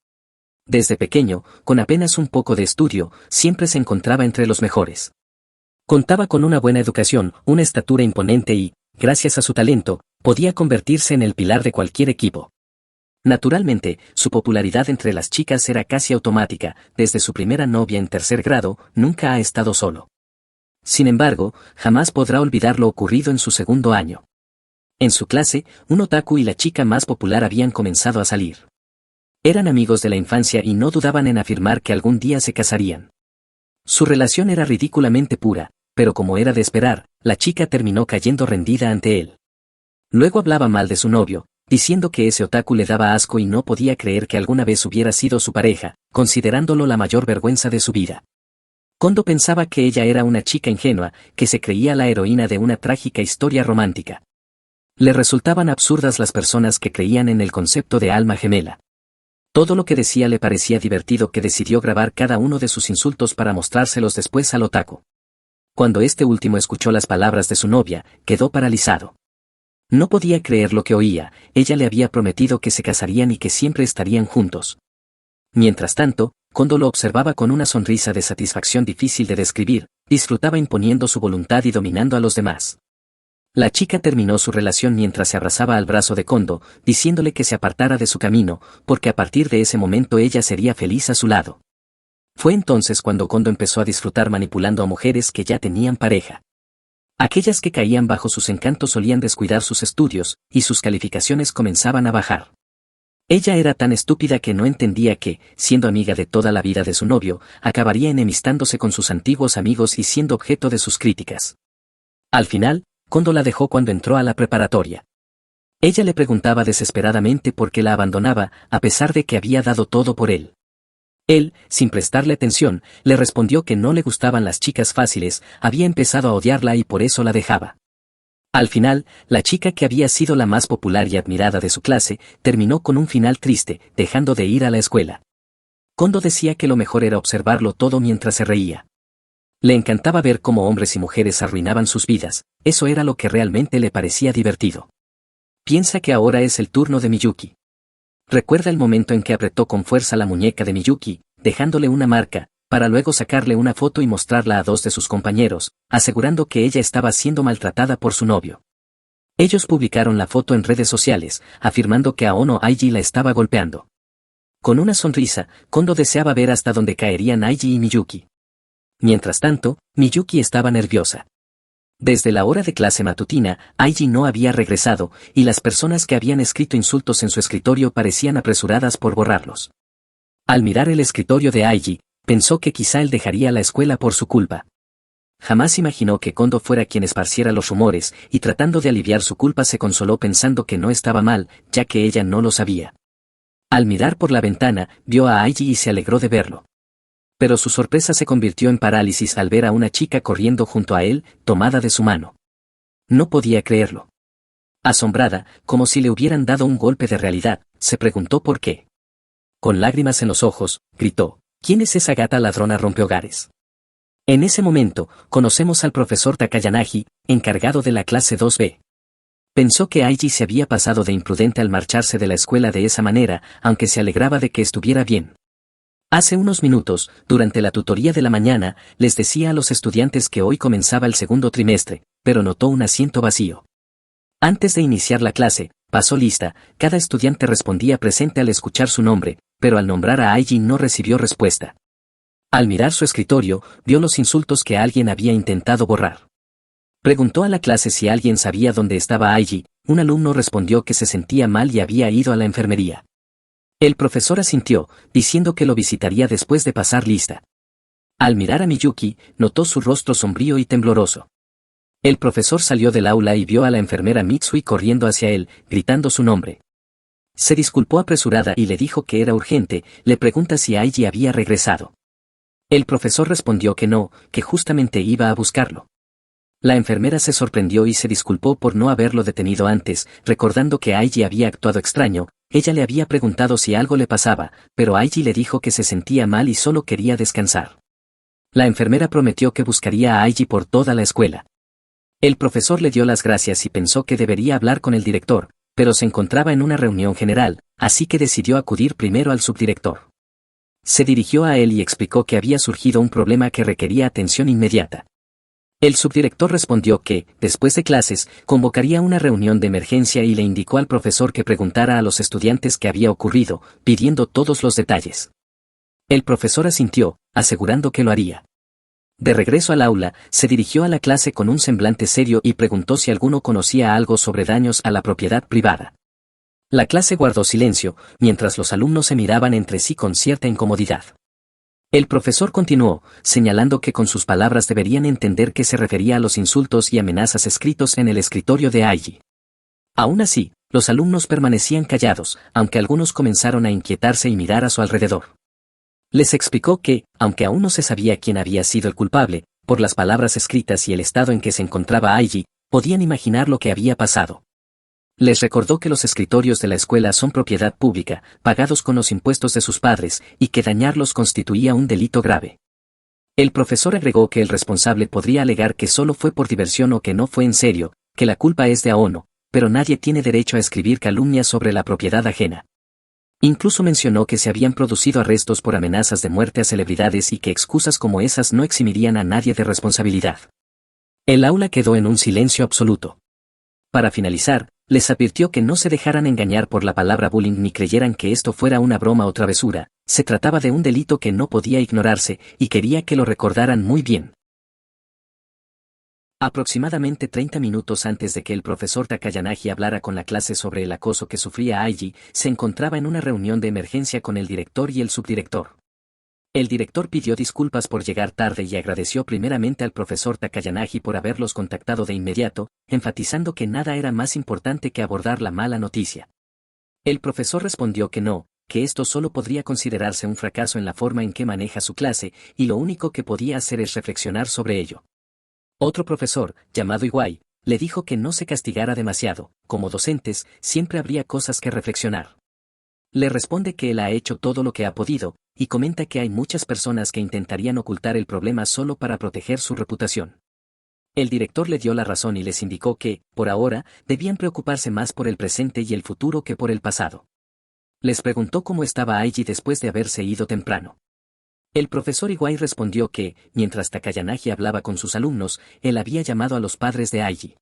Desde pequeño, con apenas un poco de estudio, siempre se encontraba entre los mejores. Contaba con una buena educación, una estatura imponente y, gracias a su talento, podía convertirse en el pilar de cualquier equipo. Naturalmente, su popularidad entre las chicas era casi automática, desde su primera novia en 3er grado, nunca ha estado solo. Sin embargo, jamás podrá olvidar lo ocurrido en su 2º año. En su clase, un otaku y la chica más popular habían comenzado a salir. Eran amigos de la infancia y no dudaban en afirmar que algún día se casarían. Su relación era ridículamente pura, pero como era de esperar, la chica terminó cayendo rendida ante él. Luego hablaba mal de su novio, diciendo que ese otaku le daba asco y no podía creer que alguna vez hubiera sido su pareja, considerándolo la mayor vergüenza de su vida. Kondo pensaba que ella era una chica ingenua, que se creía la heroína de una trágica historia romántica. Le resultaban absurdas las personas que creían en el concepto de alma gemela. Todo lo que decía le parecía divertido que decidió grabar cada uno de sus insultos para mostrárselos después al otaku. Cuando este último escuchó las palabras de su novia, quedó paralizado. No podía creer lo que oía, ella le había prometido que se casarían y que siempre estarían juntos. Mientras tanto, Kondo lo observaba con una sonrisa de satisfacción difícil de describir, disfrutaba imponiendo su voluntad y dominando a los demás. La chica terminó su relación mientras se abrazaba al brazo de Kondo, diciéndole que se apartara de su camino, porque a partir de ese momento ella sería feliz a su lado. Fue entonces cuando Kondo empezó a disfrutar manipulando a mujeres que ya tenían pareja. Aquellas que caían bajo sus encantos solían descuidar sus estudios, y sus calificaciones comenzaban a bajar. Ella era tan estúpida que no entendía que, siendo amiga de toda la vida de su novio, acabaría enemistándose con sus antiguos amigos y siendo objeto de sus críticas. Al final, Kondo la dejó cuando entró a la preparatoria. Ella le preguntaba desesperadamente por qué la abandonaba, a pesar de que había dado todo por él. Él, sin prestarle atención, le respondió que no le gustaban las chicas fáciles, había empezado a odiarla y por eso la dejaba. Al final, la chica que había sido la más popular y admirada de su clase, terminó con un final triste, dejando de ir a la escuela. Kondo decía que lo mejor era observarlo todo mientras se reía. Le encantaba ver cómo hombres y mujeres arruinaban sus vidas, eso era lo que realmente le parecía divertido. Piensa que ahora es el turno de Miyuki. Recuerda el momento en que apretó con fuerza la muñeca de Miyuki, dejándole una marca, para luego sacarle una foto y mostrarla a dos de sus compañeros, asegurando que ella estaba siendo maltratada por su novio. Ellos publicaron la foto en redes sociales, afirmando que Aono Aiji la estaba golpeando. Con una sonrisa, Kondo deseaba ver hasta dónde caerían Aiji y Miyuki. Mientras tanto, Miyuki estaba nerviosa. Desde la hora de clase matutina, Aiji no había regresado, y las personas que habían escrito insultos en su escritorio parecían apresuradas por borrarlos. Al mirar el escritorio de Aiji, pensó que quizá él dejaría la escuela por su culpa. Jamás imaginó que Kondo fuera quien esparciera los rumores, y tratando de aliviar su culpa se consoló pensando que no estaba mal, ya que ella no lo sabía. Al mirar por la ventana, vio a Aiji y se alegró de verlo. Pero su sorpresa se convirtió en parálisis al ver a una chica corriendo junto a él, tomada de su mano. No podía creerlo. Asombrada, como si le hubieran dado un golpe de realidad, se preguntó por qué. Con lágrimas en los ojos, gritó, ¿quién es esa gata ladrona rompehogares? En ese momento, conocemos al profesor Takayanagi, encargado de la clase 2B. Pensó que Aiji se había pasado de imprudente al marcharse de la escuela de esa manera, aunque se alegraba de que estuviera bien. Hace unos minutos, durante la tutoría de la mañana, les decía a los estudiantes que hoy comenzaba el segundo trimestre, pero notó un asiento vacío. Antes de iniciar la clase, pasó lista, cada estudiante respondía presente al escuchar su nombre, pero al nombrar a Aiji no recibió respuesta. Al mirar su escritorio, vio los insultos que alguien había intentado borrar. Preguntó a la clase si alguien sabía dónde estaba Aiji, un alumno respondió que se sentía mal y había ido a la enfermería. El profesor asintió, diciendo que lo visitaría después de pasar lista. Al mirar a Miyuki, notó su rostro sombrío y tembloroso. El profesor salió del aula y vio a la enfermera Mitsui corriendo hacia él, gritando su nombre. Se disculpó apresurada y le dijo que era urgente, le pregunta si Aiji había regresado. El profesor respondió que no, que justamente iba a buscarlo. La enfermera se sorprendió y se disculpó por no haberlo detenido antes, recordando que Aiji había actuado extraño. Ella le había preguntado si algo le pasaba, pero Aiji le dijo que se sentía mal y solo quería descansar. La enfermera prometió que buscaría a Aiji por toda la escuela. El profesor le dio las gracias y pensó que debería hablar con el director, pero se encontraba en una reunión general, así que decidió acudir primero al subdirector. Se dirigió a él y explicó que había surgido un problema que requería atención inmediata. El subdirector respondió que, después de clases, convocaría una reunión de emergencia y le indicó al profesor que preguntara a los estudiantes qué había ocurrido, pidiendo todos los detalles. El profesor asintió, asegurando que lo haría. De regreso al aula, se dirigió a la clase con un semblante serio y preguntó si alguno conocía algo sobre daños a la propiedad privada. La clase guardó silencio, mientras los alumnos se miraban entre sí con cierta incomodidad. El profesor continuó, señalando que con sus palabras deberían entender que se refería a los insultos y amenazas escritos en el escritorio de Aiji. Aún así, los alumnos permanecían callados, aunque algunos comenzaron a inquietarse y mirar a su alrededor. Les explicó que, aunque aún no se sabía quién había sido el culpable, por las palabras escritas y el estado en que se encontraba Aiji, podían imaginar lo que había pasado. Les recordó que los escritorios de la escuela son propiedad pública, pagados con los impuestos de sus padres, y que dañarlos constituía un delito grave. El profesor agregó que el responsable podría alegar que solo fue por diversión o que no fue en serio, que la culpa es de Aono, pero nadie tiene derecho a escribir calumnias sobre la propiedad ajena. Incluso mencionó que se habían producido arrestos por amenazas de muerte a celebridades y que excusas como esas no eximirían a nadie de responsabilidad. El aula quedó en un silencio absoluto. Para finalizar, les advirtió que no se dejaran engañar por la palabra bullying ni creyeran que esto fuera una broma o travesura, se trataba de un delito que no podía ignorarse, y quería que lo recordaran muy bien. Aproximadamente 30 minutos antes de que el profesor Takayanagi hablara con la clase sobre el acoso que sufría Aiji, se encontraba en una reunión de emergencia con el director y el subdirector. El director pidió disculpas por llegar tarde y agradeció primeramente al profesor Takayanagi por haberlos contactado de inmediato, enfatizando que nada era más importante que abordar la mala noticia. El profesor respondió que no, que esto solo podría considerarse un fracaso en la forma en que maneja su clase, y lo único que podía hacer es reflexionar sobre ello. Otro profesor, llamado Iwai, le dijo que no se castigara demasiado, como docentes, siempre habría cosas que reflexionar. Le responde que él ha hecho todo lo que ha podido, y comenta que hay muchas personas que intentarían ocultar el problema solo para proteger su reputación. El director le dio la razón y les indicó que, por ahora, debían preocuparse más por el presente y el futuro que por el pasado. Les preguntó cómo estaba Aiji después de haberse ido temprano. El profesor Iwai respondió que, mientras Takayanagi hablaba con sus alumnos, él había llamado a los padres de Aiji.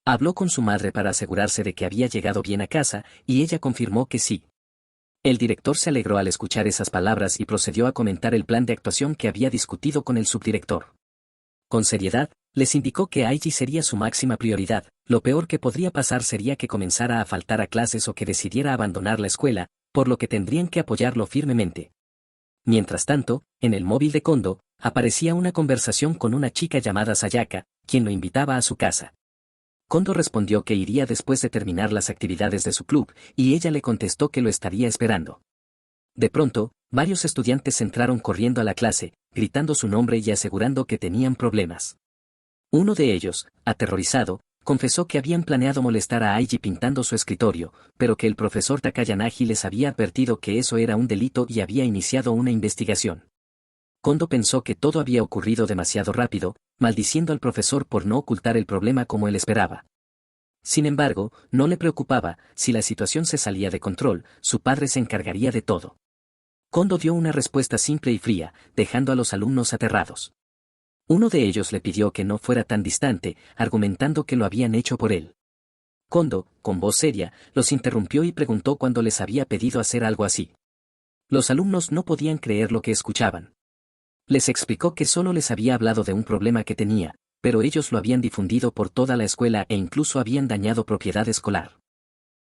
Habló con su madre para asegurarse de que había llegado bien a casa, y ella confirmó que sí. El director se alegró al escuchar esas palabras y procedió a comentar el plan de actuación que había discutido con el subdirector. Con seriedad, les indicó que Aiji sería su máxima prioridad, lo peor que podría pasar sería que comenzara a faltar a clases o que decidiera abandonar la escuela, por lo que tendrían que apoyarlo firmemente. Mientras tanto, en el móvil de Kondo, aparecía una conversación con una chica llamada Sayaka, quien lo invitaba a su casa. Kondo respondió que iría después de terminar las actividades de su club, y ella le contestó que lo estaría esperando. De pronto, varios estudiantes entraron corriendo a la clase, gritando su nombre y asegurando que tenían problemas. Uno de ellos, aterrorizado, confesó que habían planeado molestar a Aiji pintando su escritorio, pero que el profesor Takayanagi les había advertido que eso era un delito y había iniciado una investigación. Kondo pensó que todo había ocurrido demasiado rápido, maldiciendo al profesor por no ocultar el problema como él esperaba. Sin embargo, no le preocupaba, si la situación se salía de control, su padre se encargaría de todo. Kondo dio una respuesta simple y fría, dejando a los alumnos aterrados. Uno de ellos le pidió que no fuera tan distante, argumentando que lo habían hecho por él. Kondo, con voz seria, los interrumpió y preguntó cuándo les había pedido hacer algo así. Los alumnos no podían creer lo que escuchaban. Les explicó que solo les había hablado de un problema que tenía, pero ellos lo habían difundido por toda la escuela e incluso habían dañado propiedad escolar.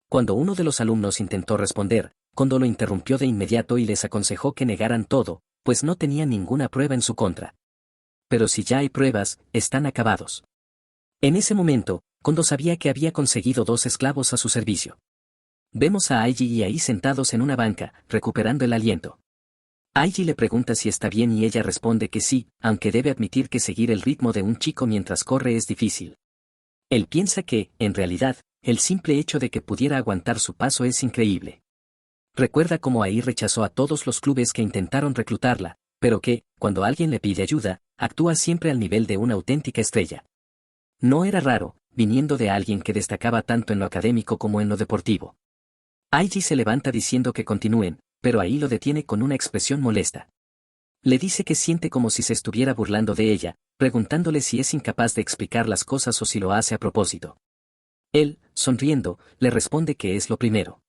Cuando uno de los alumnos intentó responder, Kondo lo interrumpió de inmediato y les aconsejó que negaran todo, pues no tenían ninguna prueba en su contra. Pero si ya hay pruebas, están acabados. En ese momento, Kondo sabía que había conseguido 2 esclavos a su servicio. Vemos a Aiji y Ai sentados en una banca, recuperando el aliento. Aiji le pregunta si está bien y ella responde que sí, aunque debe admitir que seguir el ritmo de un chico mientras corre es difícil. Él piensa que, en realidad, el simple hecho de que pudiera aguantar su paso es increíble. Recuerda cómo Ai rechazó a todos los clubes que intentaron reclutarla, pero que, cuando alguien le pide ayuda, actúa siempre al nivel de una auténtica estrella. No era raro, viniendo de alguien que destacaba tanto en lo académico como en lo deportivo. Aiji se levanta diciendo que continúen, pero Ai lo detiene con una expresión molesta. Le dice que siente como si se estuviera burlando de ella, preguntándole si es incapaz de explicar las cosas o si lo hace a propósito. Él, sonriendo, le responde que es lo primero.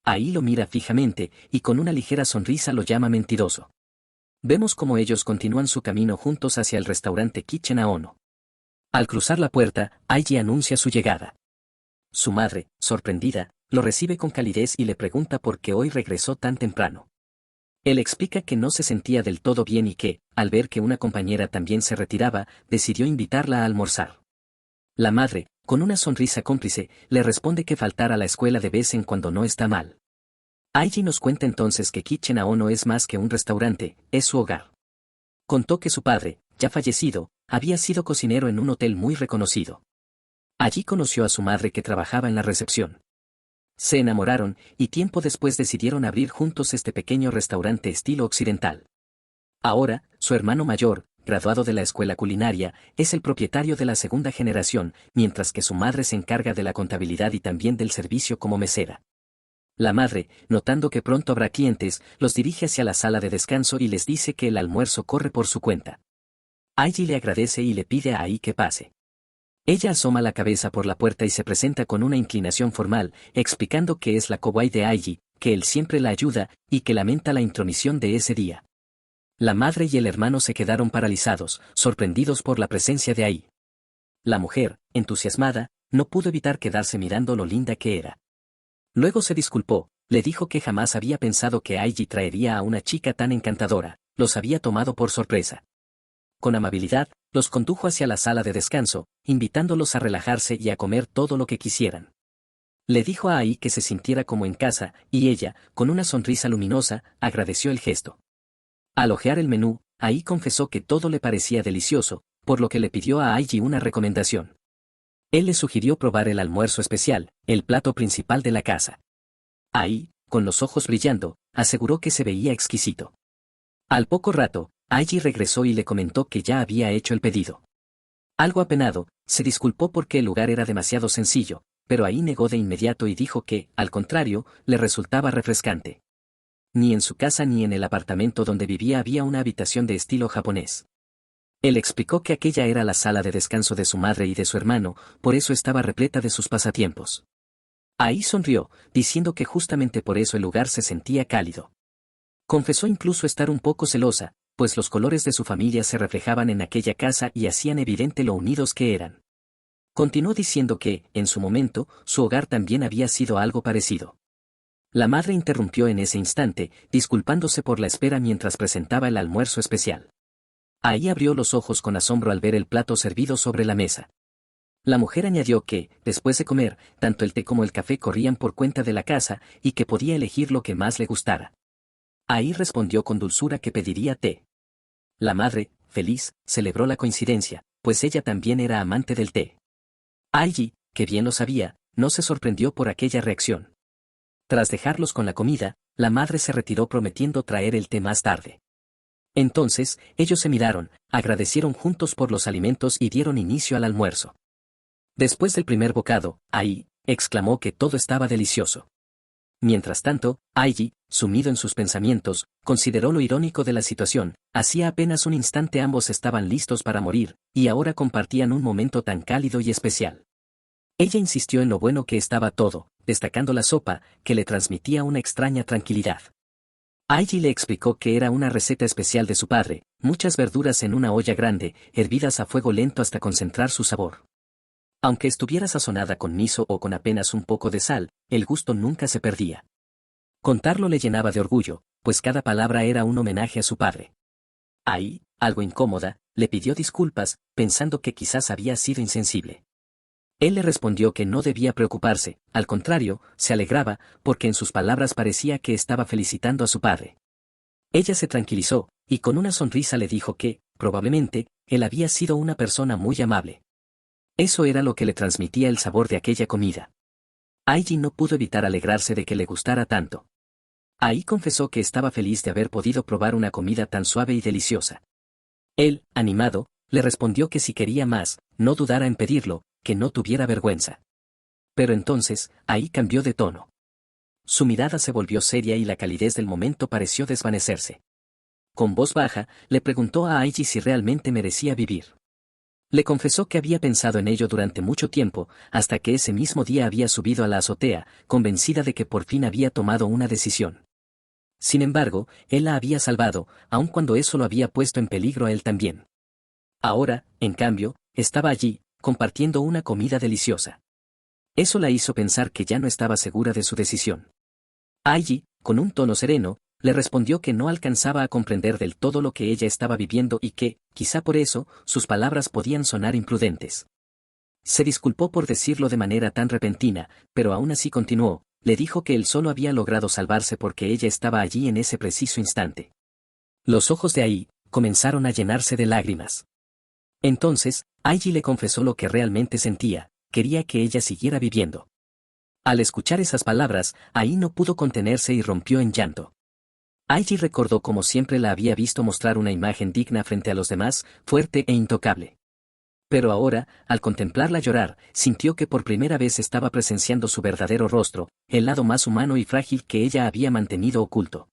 Ai lo mira fijamente, y con una ligera sonrisa lo llama mentiroso. Vemos cómo ellos continúan su camino juntos hacia el restaurante Kitchen Aono. Al cruzar la puerta, Aiji anuncia su llegada. Su madre, sorprendida, lo recibe con calidez y le pregunta por qué hoy regresó tan temprano. Él explica que no se sentía del todo bien y que, al ver que una compañera también se retiraba, decidió invitarla a almorzar. La madre, con una sonrisa cómplice, le responde que faltar a la escuela de vez en cuando no está mal. Aiji nos cuenta entonces que Kitchen Aono es más que un restaurante, es su hogar. Contó que su padre, ya fallecido, había sido cocinero en un hotel muy reconocido. Allí conoció a su madre que trabajaba en la recepción. Se enamoraron, y tiempo después decidieron abrir juntos este pequeño restaurante estilo occidental. Ahora, su hermano mayor, graduado de la escuela culinaria, es el propietario de la segunda generación, mientras que su madre se encarga de la contabilidad y también del servicio como mesera. La madre, notando que pronto habrá clientes, los dirige hacia la sala de descanso y les dice que el almuerzo corre por su cuenta. Aiji le agradece y le pide a Ai que pase. Ella asoma la cabeza por la puerta y se presenta con una inclinación formal, explicando que es la kawaii de Aiji, que él siempre la ayuda, y que lamenta la intromisión de ese día. La madre y el hermano se quedaron paralizados, sorprendidos por la presencia de Ai. La mujer, entusiasmada, no pudo evitar quedarse mirando lo linda que era. Luego se disculpó, le dijo que jamás había pensado que Aiji traería a una chica tan encantadora, los había tomado por sorpresa. Con amabilidad, los condujo hacia la sala de descanso, invitándolos a relajarse y a comer todo lo que quisieran. Le dijo a Ai que se sintiera como en casa, y ella, con una sonrisa luminosa, agradeció el gesto. Al hojear el menú, Ai confesó que todo le parecía delicioso, por lo que le pidió a Aiji una recomendación. Él le sugirió probar el almuerzo especial, el plato principal de la casa. Ai, con los ojos brillando, aseguró que se veía exquisito. Al poco rato, Aiji regresó y le comentó que ya había hecho el pedido. Algo apenado, se disculpó porque el lugar era demasiado sencillo, pero Ai negó de inmediato y dijo que, al contrario, le resultaba refrescante. Ni en su casa ni en el apartamento donde vivía había una habitación de estilo japonés. Él explicó que aquella era la sala de descanso de su madre y de su hermano, por eso estaba repleta de sus pasatiempos. Ai sonrió, diciendo que justamente por eso el lugar se sentía cálido. Confesó incluso estar un poco celosa, pues los colores de su familia se reflejaban en aquella casa y hacían evidente lo unidos que eran. Continuó diciendo que, en su momento, su hogar también había sido algo parecido. La madre interrumpió en ese instante, disculpándose por la espera mientras presentaba el almuerzo especial. Ai abrió los ojos con asombro al ver el plato servido sobre la mesa. La mujer añadió que, después de comer, tanto el té como el café corrían por cuenta de la casa y que podía elegir lo que más le gustara. Ai respondió con dulzura que pediría té. La madre, feliz, celebró la coincidencia, pues ella también era amante del té. Aiji, que bien lo sabía, no se sorprendió por aquella reacción. Tras dejarlos con la comida, la madre se retiró prometiendo traer el té más tarde. Entonces, ellos se miraron, agradecieron juntos por los alimentos y dieron inicio al almuerzo. Después del primer bocado, Ai exclamó que todo estaba delicioso. Mientras tanto, Aiji, sumido en sus pensamientos, consideró lo irónico de la situación. Hacía apenas un instante ambos estaban listos para morir, y ahora compartían un momento tan cálido y especial. Ella insistió en lo bueno que estaba todo, destacando la sopa, que le transmitía una extraña tranquilidad. Aiji le explicó que era una receta especial de su padre, muchas verduras en una olla grande, hervidas a fuego lento hasta concentrar su sabor. Aunque estuviera sazonada con miso o con apenas un poco de sal, el gusto nunca se perdía. Contarlo le llenaba de orgullo, pues cada palabra era un homenaje a su padre. Ai, algo incómoda, le pidió disculpas, pensando que quizás había sido insensible. Él le respondió que no debía preocuparse, al contrario, se alegraba, porque en sus palabras parecía que estaba felicitando a su padre. Ella se tranquilizó, y con una sonrisa le dijo que, probablemente, él había sido una persona muy amable. Eso era lo que le transmitía el sabor de aquella comida. Aiji no pudo evitar alegrarse de que le gustara tanto. Ai confesó que estaba feliz de haber podido probar una comida tan suave y deliciosa. Él, animado, le respondió que si quería más, no dudara en pedirlo, que no tuviera vergüenza. Pero entonces, Ai cambió de tono. Su mirada se volvió seria y la calidez del momento pareció desvanecerse. Con voz baja, le preguntó a Aiji si realmente merecía vivir. Le confesó que había pensado en ello durante mucho tiempo, hasta que ese mismo día había subido a la azotea, convencida de que por fin había tomado una decisión. Sin embargo, él la había salvado, aun cuando eso lo había puesto en peligro a él también. Ahora, en cambio, estaba allí, compartiendo una comida deliciosa. Eso la hizo pensar que ya no estaba segura de su decisión. Aiji, con un tono sereno, le respondió que no alcanzaba a comprender del todo lo que ella estaba viviendo y que, quizá por eso, sus palabras podían sonar imprudentes. Se disculpó por decirlo de manera tan repentina, pero aún así continuó, le dijo que él solo había logrado salvarse porque ella estaba allí en ese preciso instante. Los ojos de Ai comenzaron a llenarse de lágrimas. Entonces, Aiji le confesó lo que realmente sentía, quería que ella siguiera viviendo. Al escuchar esas palabras, Ai no pudo contenerse y rompió en llanto. Aiji recordó cómo siempre la había visto mostrar una imagen digna frente a los demás, fuerte e intocable. Pero ahora, al contemplarla llorar, sintió que por primera vez estaba presenciando su verdadero rostro, el lado más humano y frágil que ella había mantenido oculto.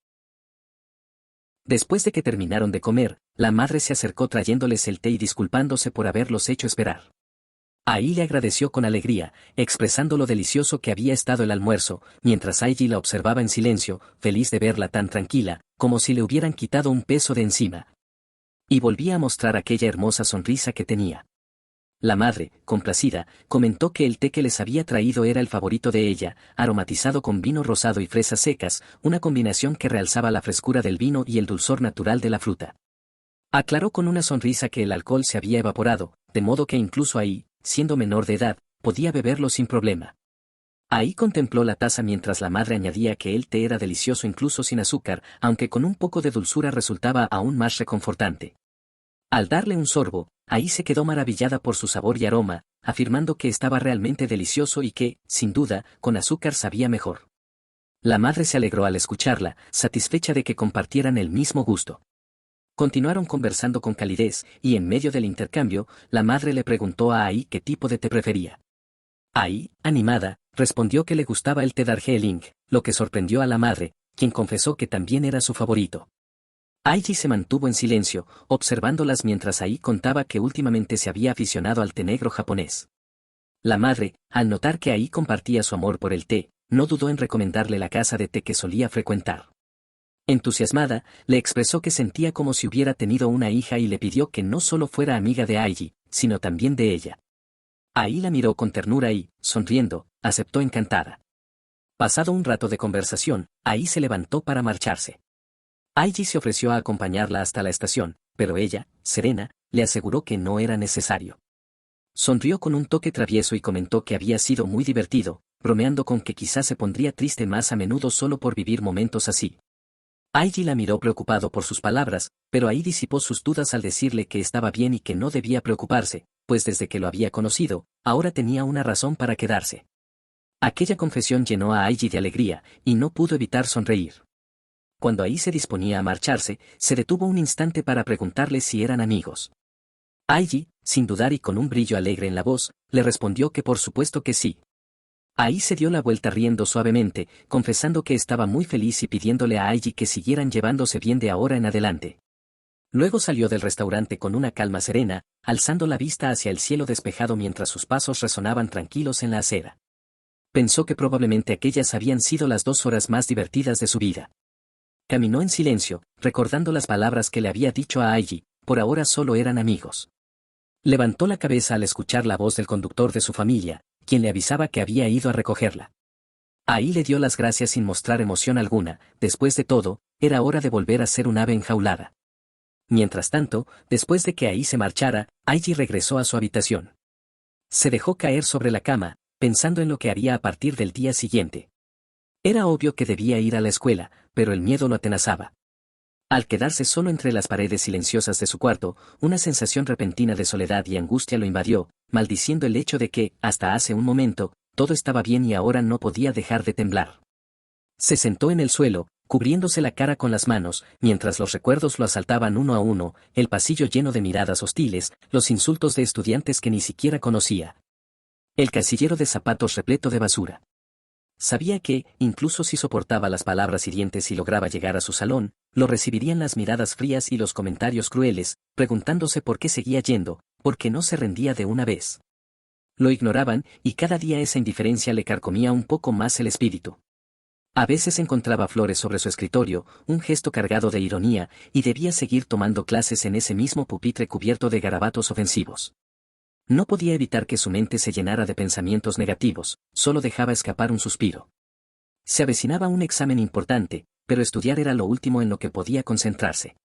Después de que terminaron de comer, la madre se acercó trayéndoles el té y disculpándose por haberlos hecho esperar. Ai le agradeció con alegría, expresando lo delicioso que había estado el almuerzo, mientras Aiji la observaba en silencio, feliz de verla tan tranquila, como si le hubieran quitado un peso de encima. Y volvía a mostrar aquella hermosa sonrisa que tenía. La madre, complacida, comentó que el té que les había traído era el favorito de ella, aromatizado con vino rosado y fresas secas, una combinación que realzaba la frescura del vino y el dulzor natural de la fruta. Aclaró con una sonrisa que el alcohol se había evaporado, de modo que incluso Ai, siendo menor de edad, podía beberlo sin problema. Ai contempló la taza mientras la madre añadía que el té era delicioso incluso sin azúcar, aunque con un poco de dulzura resultaba aún más reconfortante. Al darle un sorbo, Ai se quedó maravillada por su sabor y aroma, afirmando que estaba realmente delicioso y que, sin duda, con azúcar sabía mejor. La madre se alegró al escucharla, satisfecha de que compartieran el mismo gusto. Continuaron conversando con calidez, y en medio del intercambio, la madre le preguntó a Ai qué tipo de té prefería. Ai, animada, respondió que le gustaba el té Darjeeling, lo que sorprendió a la madre, quien confesó que también era su favorito. Aiji se mantuvo en silencio, observándolas mientras Ai contaba que últimamente se había aficionado al té negro japonés. La madre, al notar que Ai compartía su amor por el té, no dudó en recomendarle la casa de té que solía frecuentar. Entusiasmada, le expresó que sentía como si hubiera tenido una hija y le pidió que no solo fuera amiga de Aiji, sino también de ella. Ai la miró con ternura y, sonriendo, aceptó encantada. Pasado un rato de conversación, Ai se levantó para marcharse. Aiji se ofreció a acompañarla hasta la estación, pero ella, serena, le aseguró que no era necesario. Sonrió con un toque travieso y comentó que había sido muy divertido, bromeando con que quizás se pondría triste más a menudo solo por vivir momentos así. Aiji la miró preocupado por sus palabras, pero Ai disipó sus dudas al decirle que estaba bien y que no debía preocuparse, pues desde que lo había conocido, ahora tenía una razón para quedarse. Aquella confesión llenó a Aiji de alegría, y no pudo evitar sonreír. Cuando Ai se disponía a marcharse, se detuvo un instante para preguntarle si eran amigos. Aiji, sin dudar y con un brillo alegre en la voz, le respondió que por supuesto que sí. Ai se dio la vuelta riendo suavemente, confesando que estaba muy feliz y pidiéndole a Aiji que siguieran llevándose bien de ahora en adelante. Luego salió del restaurante con una calma serena, alzando la vista hacia el cielo despejado mientras sus pasos resonaban tranquilos en la acera. Pensó que probablemente aquellas habían sido las 2 horas más divertidas de su vida. Caminó en silencio, recordando las palabras que le había dicho a Aiji, por ahora solo eran amigos. Levantó la cabeza al escuchar la voz del conductor de su familia, quien le avisaba que había ido a recogerla. Ai le dio las gracias sin mostrar emoción alguna, después de todo, era hora de volver a ser un ave enjaulada. Mientras tanto, después de que Ai se marchara, Aiji regresó a su habitación. Se dejó caer sobre la cama, pensando en lo que haría a partir del día siguiente. Era obvio que debía ir a la escuela, pero el miedo lo atenazaba. Al quedarse solo entre las paredes silenciosas de su cuarto, una sensación repentina de soledad y angustia lo invadió, maldiciendo el hecho de que, hasta hace un momento, todo estaba bien y ahora no podía dejar de temblar. Se sentó en el suelo, cubriéndose la cara con las manos, mientras los recuerdos lo asaltaban uno a uno, el pasillo lleno de miradas hostiles, los insultos de estudiantes que ni siquiera conocía. El casillero de zapatos repleto de basura. Sabía que, incluso si soportaba las palabras hirientes y lograba llegar a su salón, lo recibirían las miradas frías y los comentarios crueles, preguntándose por qué seguía yendo, por qué no se rendía de una vez. Lo ignoraban, y cada día esa indiferencia le carcomía un poco más el espíritu. A veces encontraba flores sobre su escritorio, un gesto cargado de ironía, y debía seguir tomando clases en ese mismo pupitre cubierto de garabatos ofensivos. No podía evitar que su mente se llenara de pensamientos negativos, solo dejaba escapar un suspiro. Se avecinaba un examen importante, pero estudiar era lo último en lo que podía concentrarse.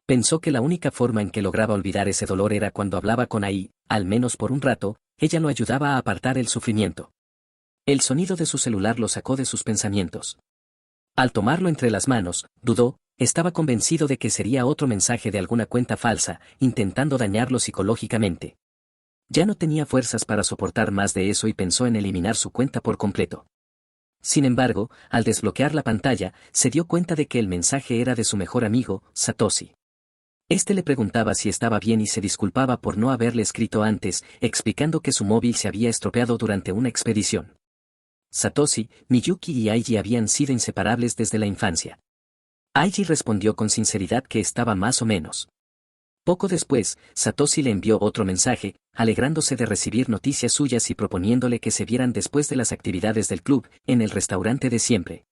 Pensó que la única forma en que lograba olvidar ese dolor era cuando hablaba con Ai, al menos por un rato, ella lo ayudaba a apartar el sufrimiento. El sonido de su celular lo sacó de sus pensamientos. Al tomarlo entre las manos, dudó, estaba convencido de que sería otro mensaje de alguna cuenta falsa, intentando dañarlo psicológicamente. Ya no tenía fuerzas para soportar más de eso y pensó en eliminar su cuenta por completo. Sin embargo, al desbloquear la pantalla, se dio cuenta de que el mensaje era de su mejor amigo, Satoshi. Este le preguntaba si estaba bien y se disculpaba por no haberle escrito antes, explicando que su móvil se había estropeado durante una expedición. Satoshi, Miyuki y Aiji habían sido inseparables desde la infancia. Aiji respondió con sinceridad que estaba más o menos. Poco después, Satoshi le envió otro mensaje, alegrándose de recibir noticias suyas y proponiéndole que se vieran después de las actividades del club, en el restaurante de siempre.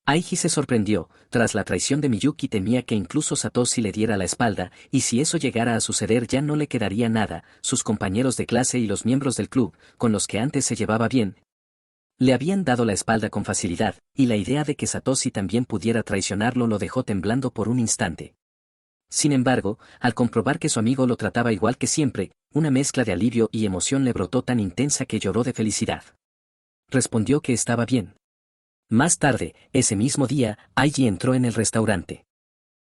Aiji se sorprendió, tras la traición de Miyuki temía que incluso Satoshi le diera la espalda, y si eso llegara a suceder ya no le quedaría nada, sus compañeros de clase y los miembros del club, con los que antes se llevaba bien, le habían dado la espalda con facilidad, y la idea de que Satoshi también pudiera traicionarlo lo dejó temblando por un instante. Sin embargo, al comprobar que su amigo lo trataba igual que siempre, una mezcla de alivio y emoción le brotó tan intensa que lloró de felicidad. Respondió que estaba bien. Más tarde, ese mismo día, Aiji entró en el restaurante.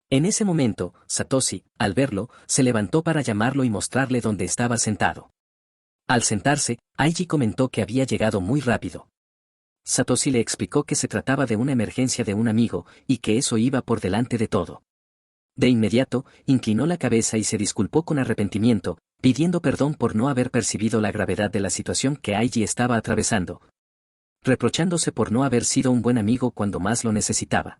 En ese momento, Satoshi, al verlo, se levantó para llamarlo y mostrarle dónde estaba sentado. Al sentarse, Aiji comentó que había llegado muy rápido. Satoshi le explicó que se trataba de una emergencia de un amigo, y que eso iba por delante de todo. De inmediato, inclinó la cabeza y se disculpó con arrepentimiento, pidiendo perdón por no haber percibido la gravedad de la situación que Aiji estaba atravesando, reprochándose por no haber sido un buen amigo cuando más lo necesitaba.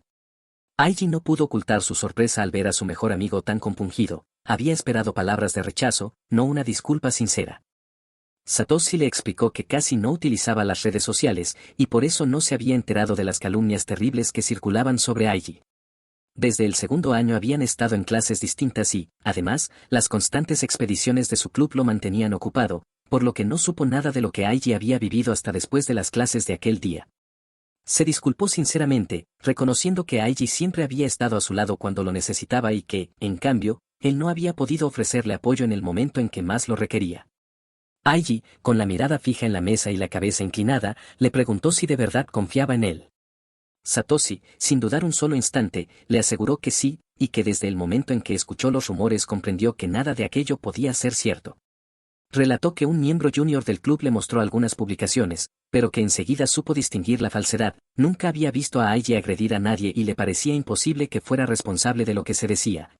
Aiji no pudo ocultar su sorpresa al ver a su mejor amigo tan compungido, había esperado palabras de rechazo, no una disculpa sincera. Satoshi le explicó que casi no utilizaba las redes sociales, y por eso no se había enterado de las calumnias terribles que circulaban sobre Aiji. Desde el segundo año habían estado en clases distintas y, además, las constantes expediciones de su club lo mantenían ocupado, por lo que no supo nada de lo que Aiji había vivido hasta después de las clases de aquel día. Se disculpó sinceramente, reconociendo que Aiji siempre había estado a su lado cuando lo necesitaba y que, en cambio, él no había podido ofrecerle apoyo en el momento en que más lo requería. Aiji, con la mirada fija en la mesa y la cabeza inclinada, le preguntó si de verdad confiaba en él. Satoshi, sin dudar un solo instante, le aseguró que sí, y que desde el momento en que escuchó los rumores comprendió que nada de aquello podía ser cierto. Relató que un miembro junior del club le mostró algunas publicaciones, pero que enseguida supo distinguir la falsedad, nunca había visto a Aiji agredir a nadie y le parecía imposible que fuera responsable de lo que se decía.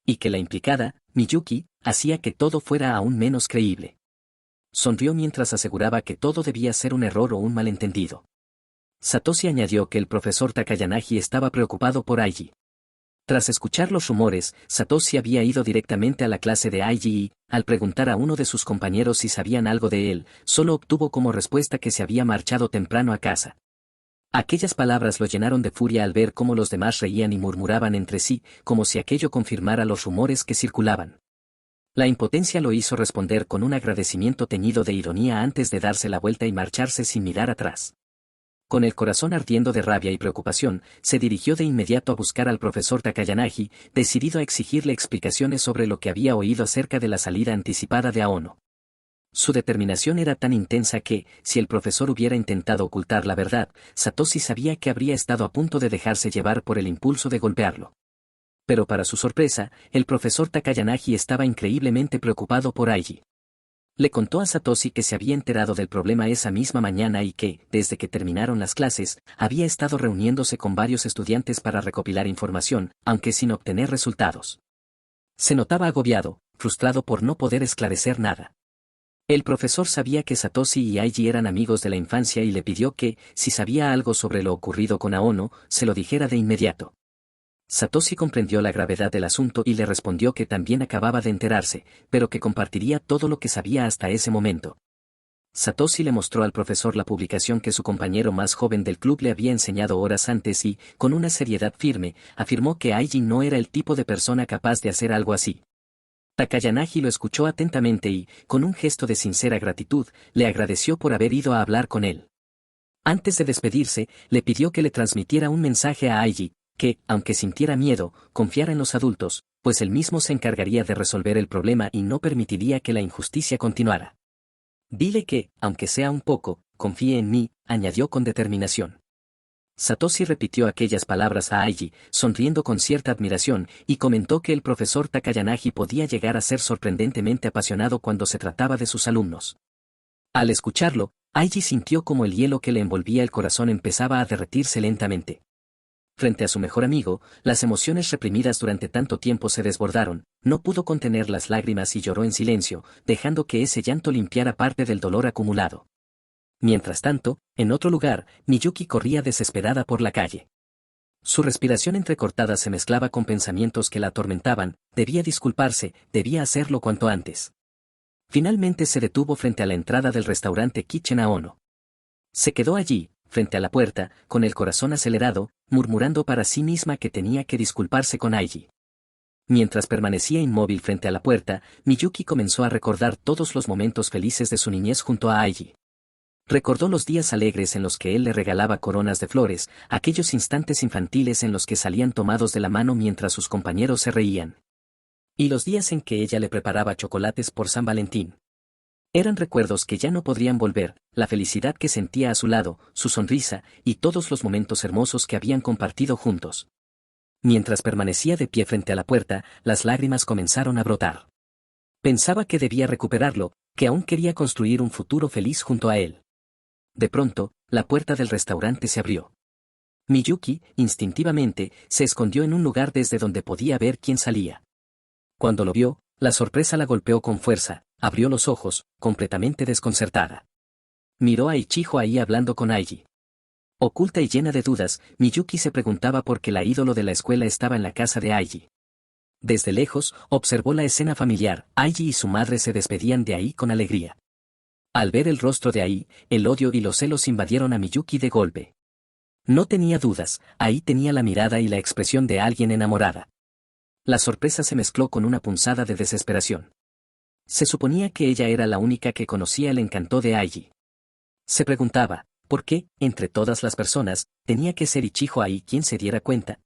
Y que la implicada, Miyuki, hacía que todo fuera aún menos creíble. Sonrió mientras aseguraba que todo debía ser un error o un malentendido. Satoshi añadió que el profesor Takayanagi estaba preocupado por Aiji. Tras escuchar los rumores, Satoshi había ido directamente a la clase de Aiji y, al preguntar a uno de sus compañeros si sabían algo de él, solo obtuvo como respuesta que se había marchado temprano a casa. Aquellas palabras lo llenaron de furia al ver cómo los demás reían y murmuraban entre sí, como si aquello confirmara los rumores que circulaban. La impotencia lo hizo responder con un agradecimiento teñido de ironía antes de darse la vuelta y marcharse sin mirar atrás. Con el corazón ardiendo de rabia y preocupación, se dirigió de inmediato a buscar al profesor Takayanagi, decidido a exigirle explicaciones sobre lo que había oído acerca de la salida anticipada de Aono. Su determinación era tan intensa que, si el profesor hubiera intentado ocultar la verdad, Satoshi sabía que habría estado a punto de dejarse llevar por el impulso de golpearlo. Pero para su sorpresa, el profesor Takayanagi estaba increíblemente preocupado por Aiji. Le contó a Satoshi que se había enterado del problema esa misma mañana y que, desde que terminaron las clases, había estado reuniéndose con varios estudiantes para recopilar información, aunque sin obtener resultados. Se notaba agobiado, frustrado por no poder esclarecer nada. El profesor sabía que Satoshi y Aiji eran amigos de la infancia y le pidió que, si sabía algo sobre lo ocurrido con Aono, se lo dijera de inmediato. Satoshi comprendió la gravedad del asunto y le respondió que también acababa de enterarse, pero que compartiría todo lo que sabía hasta ese momento. Satoshi le mostró al profesor la publicación que su compañero más joven del club le había enseñado horas antes y, con una seriedad firme, afirmó que Aiji no era el tipo de persona capaz de hacer algo así. Takayanagi lo escuchó atentamente y, con un gesto de sincera gratitud, le agradeció por haber ido a hablar con él. Antes de despedirse, le pidió que le transmitiera un mensaje a Aiji, que, aunque sintiera miedo, confiara en los adultos, pues él mismo se encargaría de resolver el problema y no permitiría que la injusticia continuara. Dile que, aunque sea un poco, confíe en mí, añadió con determinación. Satoshi repitió aquellas palabras a Aiji, sonriendo con cierta admiración, y comentó que el profesor Takayanagi podía llegar a ser sorprendentemente apasionado cuando se trataba de sus alumnos. Al escucharlo, Aiji sintió como el hielo que le envolvía el corazón empezaba a derretirse lentamente. Frente a su mejor amigo, las emociones reprimidas durante tanto tiempo se desbordaron, no pudo contener las lágrimas y lloró en silencio, dejando que ese llanto limpiara parte del dolor acumulado. Mientras tanto, en otro lugar, Miyuki corría desesperada por la calle. Su respiración entrecortada se mezclaba con pensamientos que la atormentaban, debía disculparse, debía hacerlo cuanto antes. Finalmente se detuvo frente a la entrada del restaurante Kitchen Aono. Se quedó allí, frente a la puerta, con el corazón acelerado, murmurando para sí misma que tenía que disculparse con Aiji. Mientras permanecía inmóvil frente a la puerta, Miyuki comenzó a recordar todos los momentos felices de su niñez junto a Aiji. Recordó los días alegres en los que él le regalaba coronas de flores, aquellos instantes infantiles en los que salían tomados de la mano mientras sus compañeros se reían. Y los días en que ella le preparaba chocolates por San Valentín. Eran recuerdos que ya no podrían volver, la felicidad que sentía a su lado, su sonrisa, y todos los momentos hermosos que habían compartido juntos. Mientras permanecía de pie frente a la puerta, las lágrimas comenzaron a brotar. Pensaba que debía recuperarlo, que aún quería construir un futuro feliz junto a él. De pronto, la puerta del restaurante se abrió. Miyuki, instintivamente, se escondió en un lugar desde donde podía ver quién salía. Cuando lo vio, la sorpresa la golpeó con fuerza, abrió los ojos, completamente desconcertada. Miró a Ichijo ahí hablando con Aiji. Oculta y llena de dudas, Miyuki se preguntaba por qué la ídolo de la escuela estaba en la casa de Aiji. Desde lejos, observó la escena familiar, Aiji y su madre se despedían de Ai con alegría. Al ver el rostro de Ai, el odio y los celos invadieron a Miyuki de golpe. No tenía dudas, Ai tenía la mirada y la expresión de alguien enamorada. La sorpresa se mezcló con una punzada de desesperación. Se suponía que ella era la única que conocía el encanto de Aiji. Se preguntaba, ¿por qué, entre todas las personas, tenía que ser Ichijo Ai quien se diera cuenta?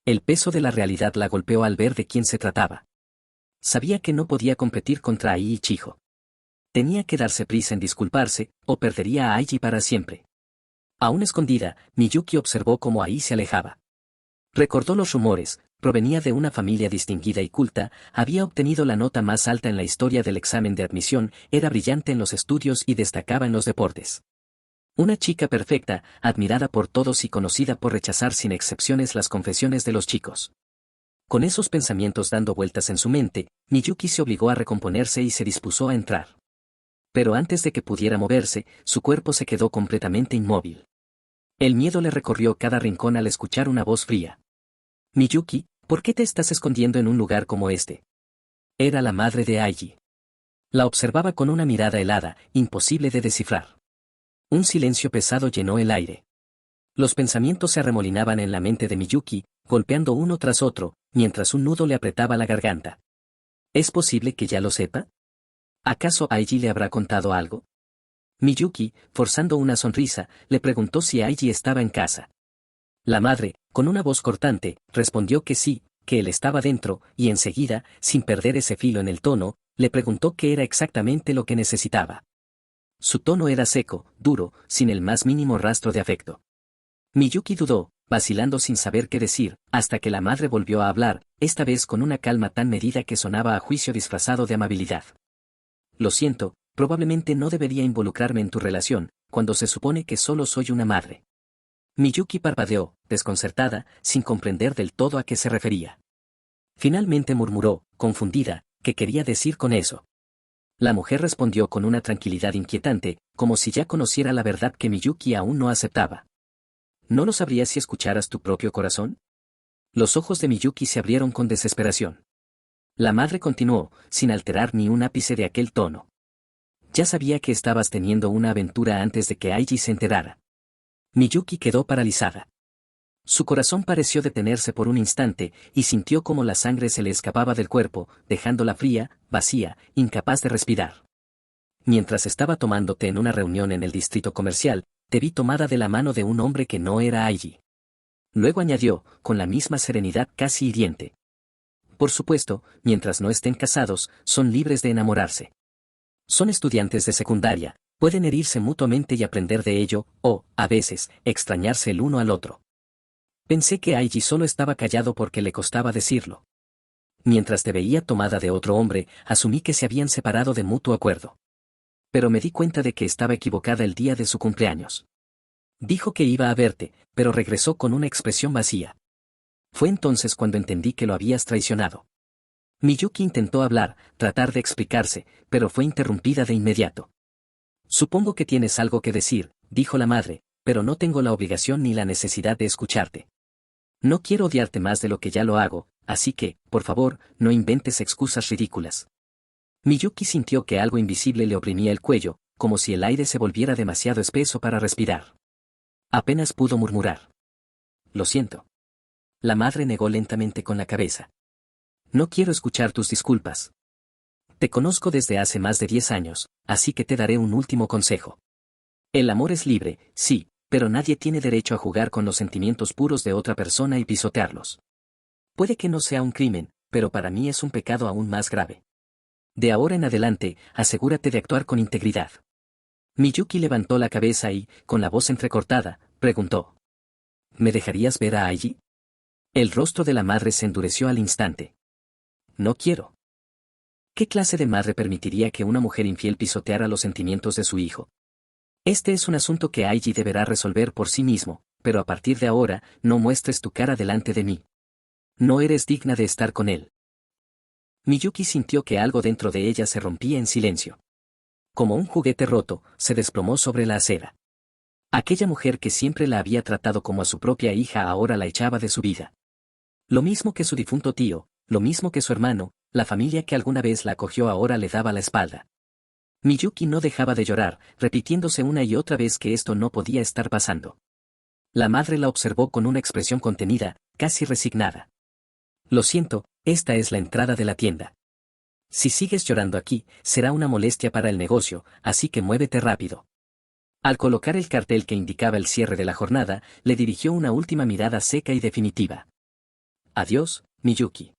El peso de la realidad la golpeó al ver de quién se trataba. Sabía que no podía competir contra Ai Ichijo. Tenía que darse prisa en disculparse, o perdería a Aiji para siempre. Aún escondida, Miyuki observó cómo Ai se alejaba. Recordó los rumores, provenía de una familia distinguida y culta, había obtenido la nota más alta en la historia del examen de admisión, era brillante en los estudios y destacaba en los deportes. Una chica perfecta, admirada por todos y conocida por rechazar sin excepciones las confesiones de los chicos. Con esos pensamientos dando vueltas en su mente, Miyuki se obligó a recomponerse y se dispuso a entrar. Pero antes de que pudiera moverse, su cuerpo se quedó completamente inmóvil. El miedo le recorrió cada rincón al escuchar una voz fría. Miyuki, ¿por qué te estás escondiendo en un lugar como este? Era la madre de Aiji. La observaba con una mirada helada, imposible de descifrar. Un silencio pesado llenó el aire. Los pensamientos se arremolinaban en la mente de Miyuki, golpeando uno tras otro, mientras un nudo le apretaba la garganta. ¿Es posible que ya lo sepa? ¿Acaso Aiji le habrá contado algo? Miyuki, forzando una sonrisa, le preguntó si Aiji estaba en casa. La madre, con una voz cortante, respondió que sí, que él estaba dentro, y enseguida, sin perder ese filo en el tono, le preguntó qué era exactamente lo que necesitaba. Su tono era seco, duro, sin el más mínimo rastro de afecto. Miyuki dudó, vacilando sin saber qué decir, hasta que la madre volvió a hablar, esta vez con una calma tan medida que sonaba a juicio disfrazado de amabilidad. Lo siento, probablemente no debería involucrarme en tu relación, cuando se supone que solo soy una madre. Miyuki parpadeó, desconcertada, sin comprender del todo a qué se refería. Finalmente murmuró, confundida, ¿qué quería decir con eso? La mujer respondió con una tranquilidad inquietante, como si ya conociera la verdad que Miyuki aún no aceptaba. ¿No lo sabrías si escucharas tu propio corazón? Los ojos de Miyuki se abrieron con desesperación. La madre continuó, sin alterar ni un ápice de aquel tono. Ya sabía que estabas teniendo una aventura antes de que Aiji se enterara. Miyuki quedó paralizada. Su corazón pareció detenerse por un instante, y sintió como la sangre se le escapaba del cuerpo, dejándola fría, vacía, incapaz de respirar. Mientras estaba tomando té en una reunión en el distrito comercial, te vi tomada de la mano de un hombre que no era Aiji. Luego añadió, con la misma serenidad casi hiriente. Por supuesto, mientras no estén casados, son libres de enamorarse. Son estudiantes de secundaria, pueden herirse mutuamente y aprender de ello, o, a veces, extrañarse el uno al otro. Pensé que Aiji solo estaba callado porque le costaba decirlo. Mientras te veía tomada de otro hombre, asumí que se habían separado de mutuo acuerdo. Pero me di cuenta de que estaba equivocada el día de su cumpleaños. Dijo que iba a verte, pero regresó con una expresión vacía. Fue entonces cuando entendí que lo habías traicionado. Miyuki intentó hablar, tratar de explicarse, pero fue interrumpida de inmediato. Supongo que tienes algo que decir, dijo la madre, pero no tengo la obligación ni la necesidad de escucharte. No quiero odiarte más de lo que ya lo hago, así que, por favor, no inventes excusas ridículas. Miyuki sintió que algo invisible le oprimía el cuello, como si el aire se volviera demasiado espeso para respirar. Apenas pudo murmurar. Lo siento. La madre negó lentamente con la cabeza. No quiero escuchar tus disculpas. Te conozco desde hace más de 10 años, así que te daré un último consejo. El amor es libre, sí, pero nadie tiene derecho a jugar con los sentimientos puros de otra persona y pisotearlos. Puede que no sea un crimen, pero para mí es un pecado aún más grave. De ahora en adelante, asegúrate de actuar con integridad. Miyuki levantó la cabeza y, con la voz entrecortada, preguntó. ¿Me dejarías ver a Aiji? El rostro de la madre se endureció al instante. No quiero. ¿Qué clase de madre permitiría que una mujer infiel pisoteara los sentimientos de su hijo? Este es un asunto que Aiji deberá resolver por sí mismo, pero a partir de ahora, no muestres tu cara delante de mí. No eres digna de estar con él. Miyuki sintió que algo dentro de ella se rompía en silencio. Como un juguete roto, se desplomó sobre la acera. Aquella mujer que siempre la había tratado como a su propia hija ahora la echaba de su vida. Lo mismo que su difunto tío, lo mismo que su hermano, la familia que alguna vez la acogió ahora le daba la espalda. Miyuki no dejaba de llorar, repitiéndose una y otra vez que esto no podía estar pasando. La madre la observó con una expresión contenida, casi resignada. Lo siento, esta es la entrada de la tienda. Si sigues llorando aquí, será una molestia para el negocio, así que muévete rápido. Al colocar el cartel que indicaba el cierre de la jornada, le dirigió una última mirada seca y definitiva. Adiós, Miyuki.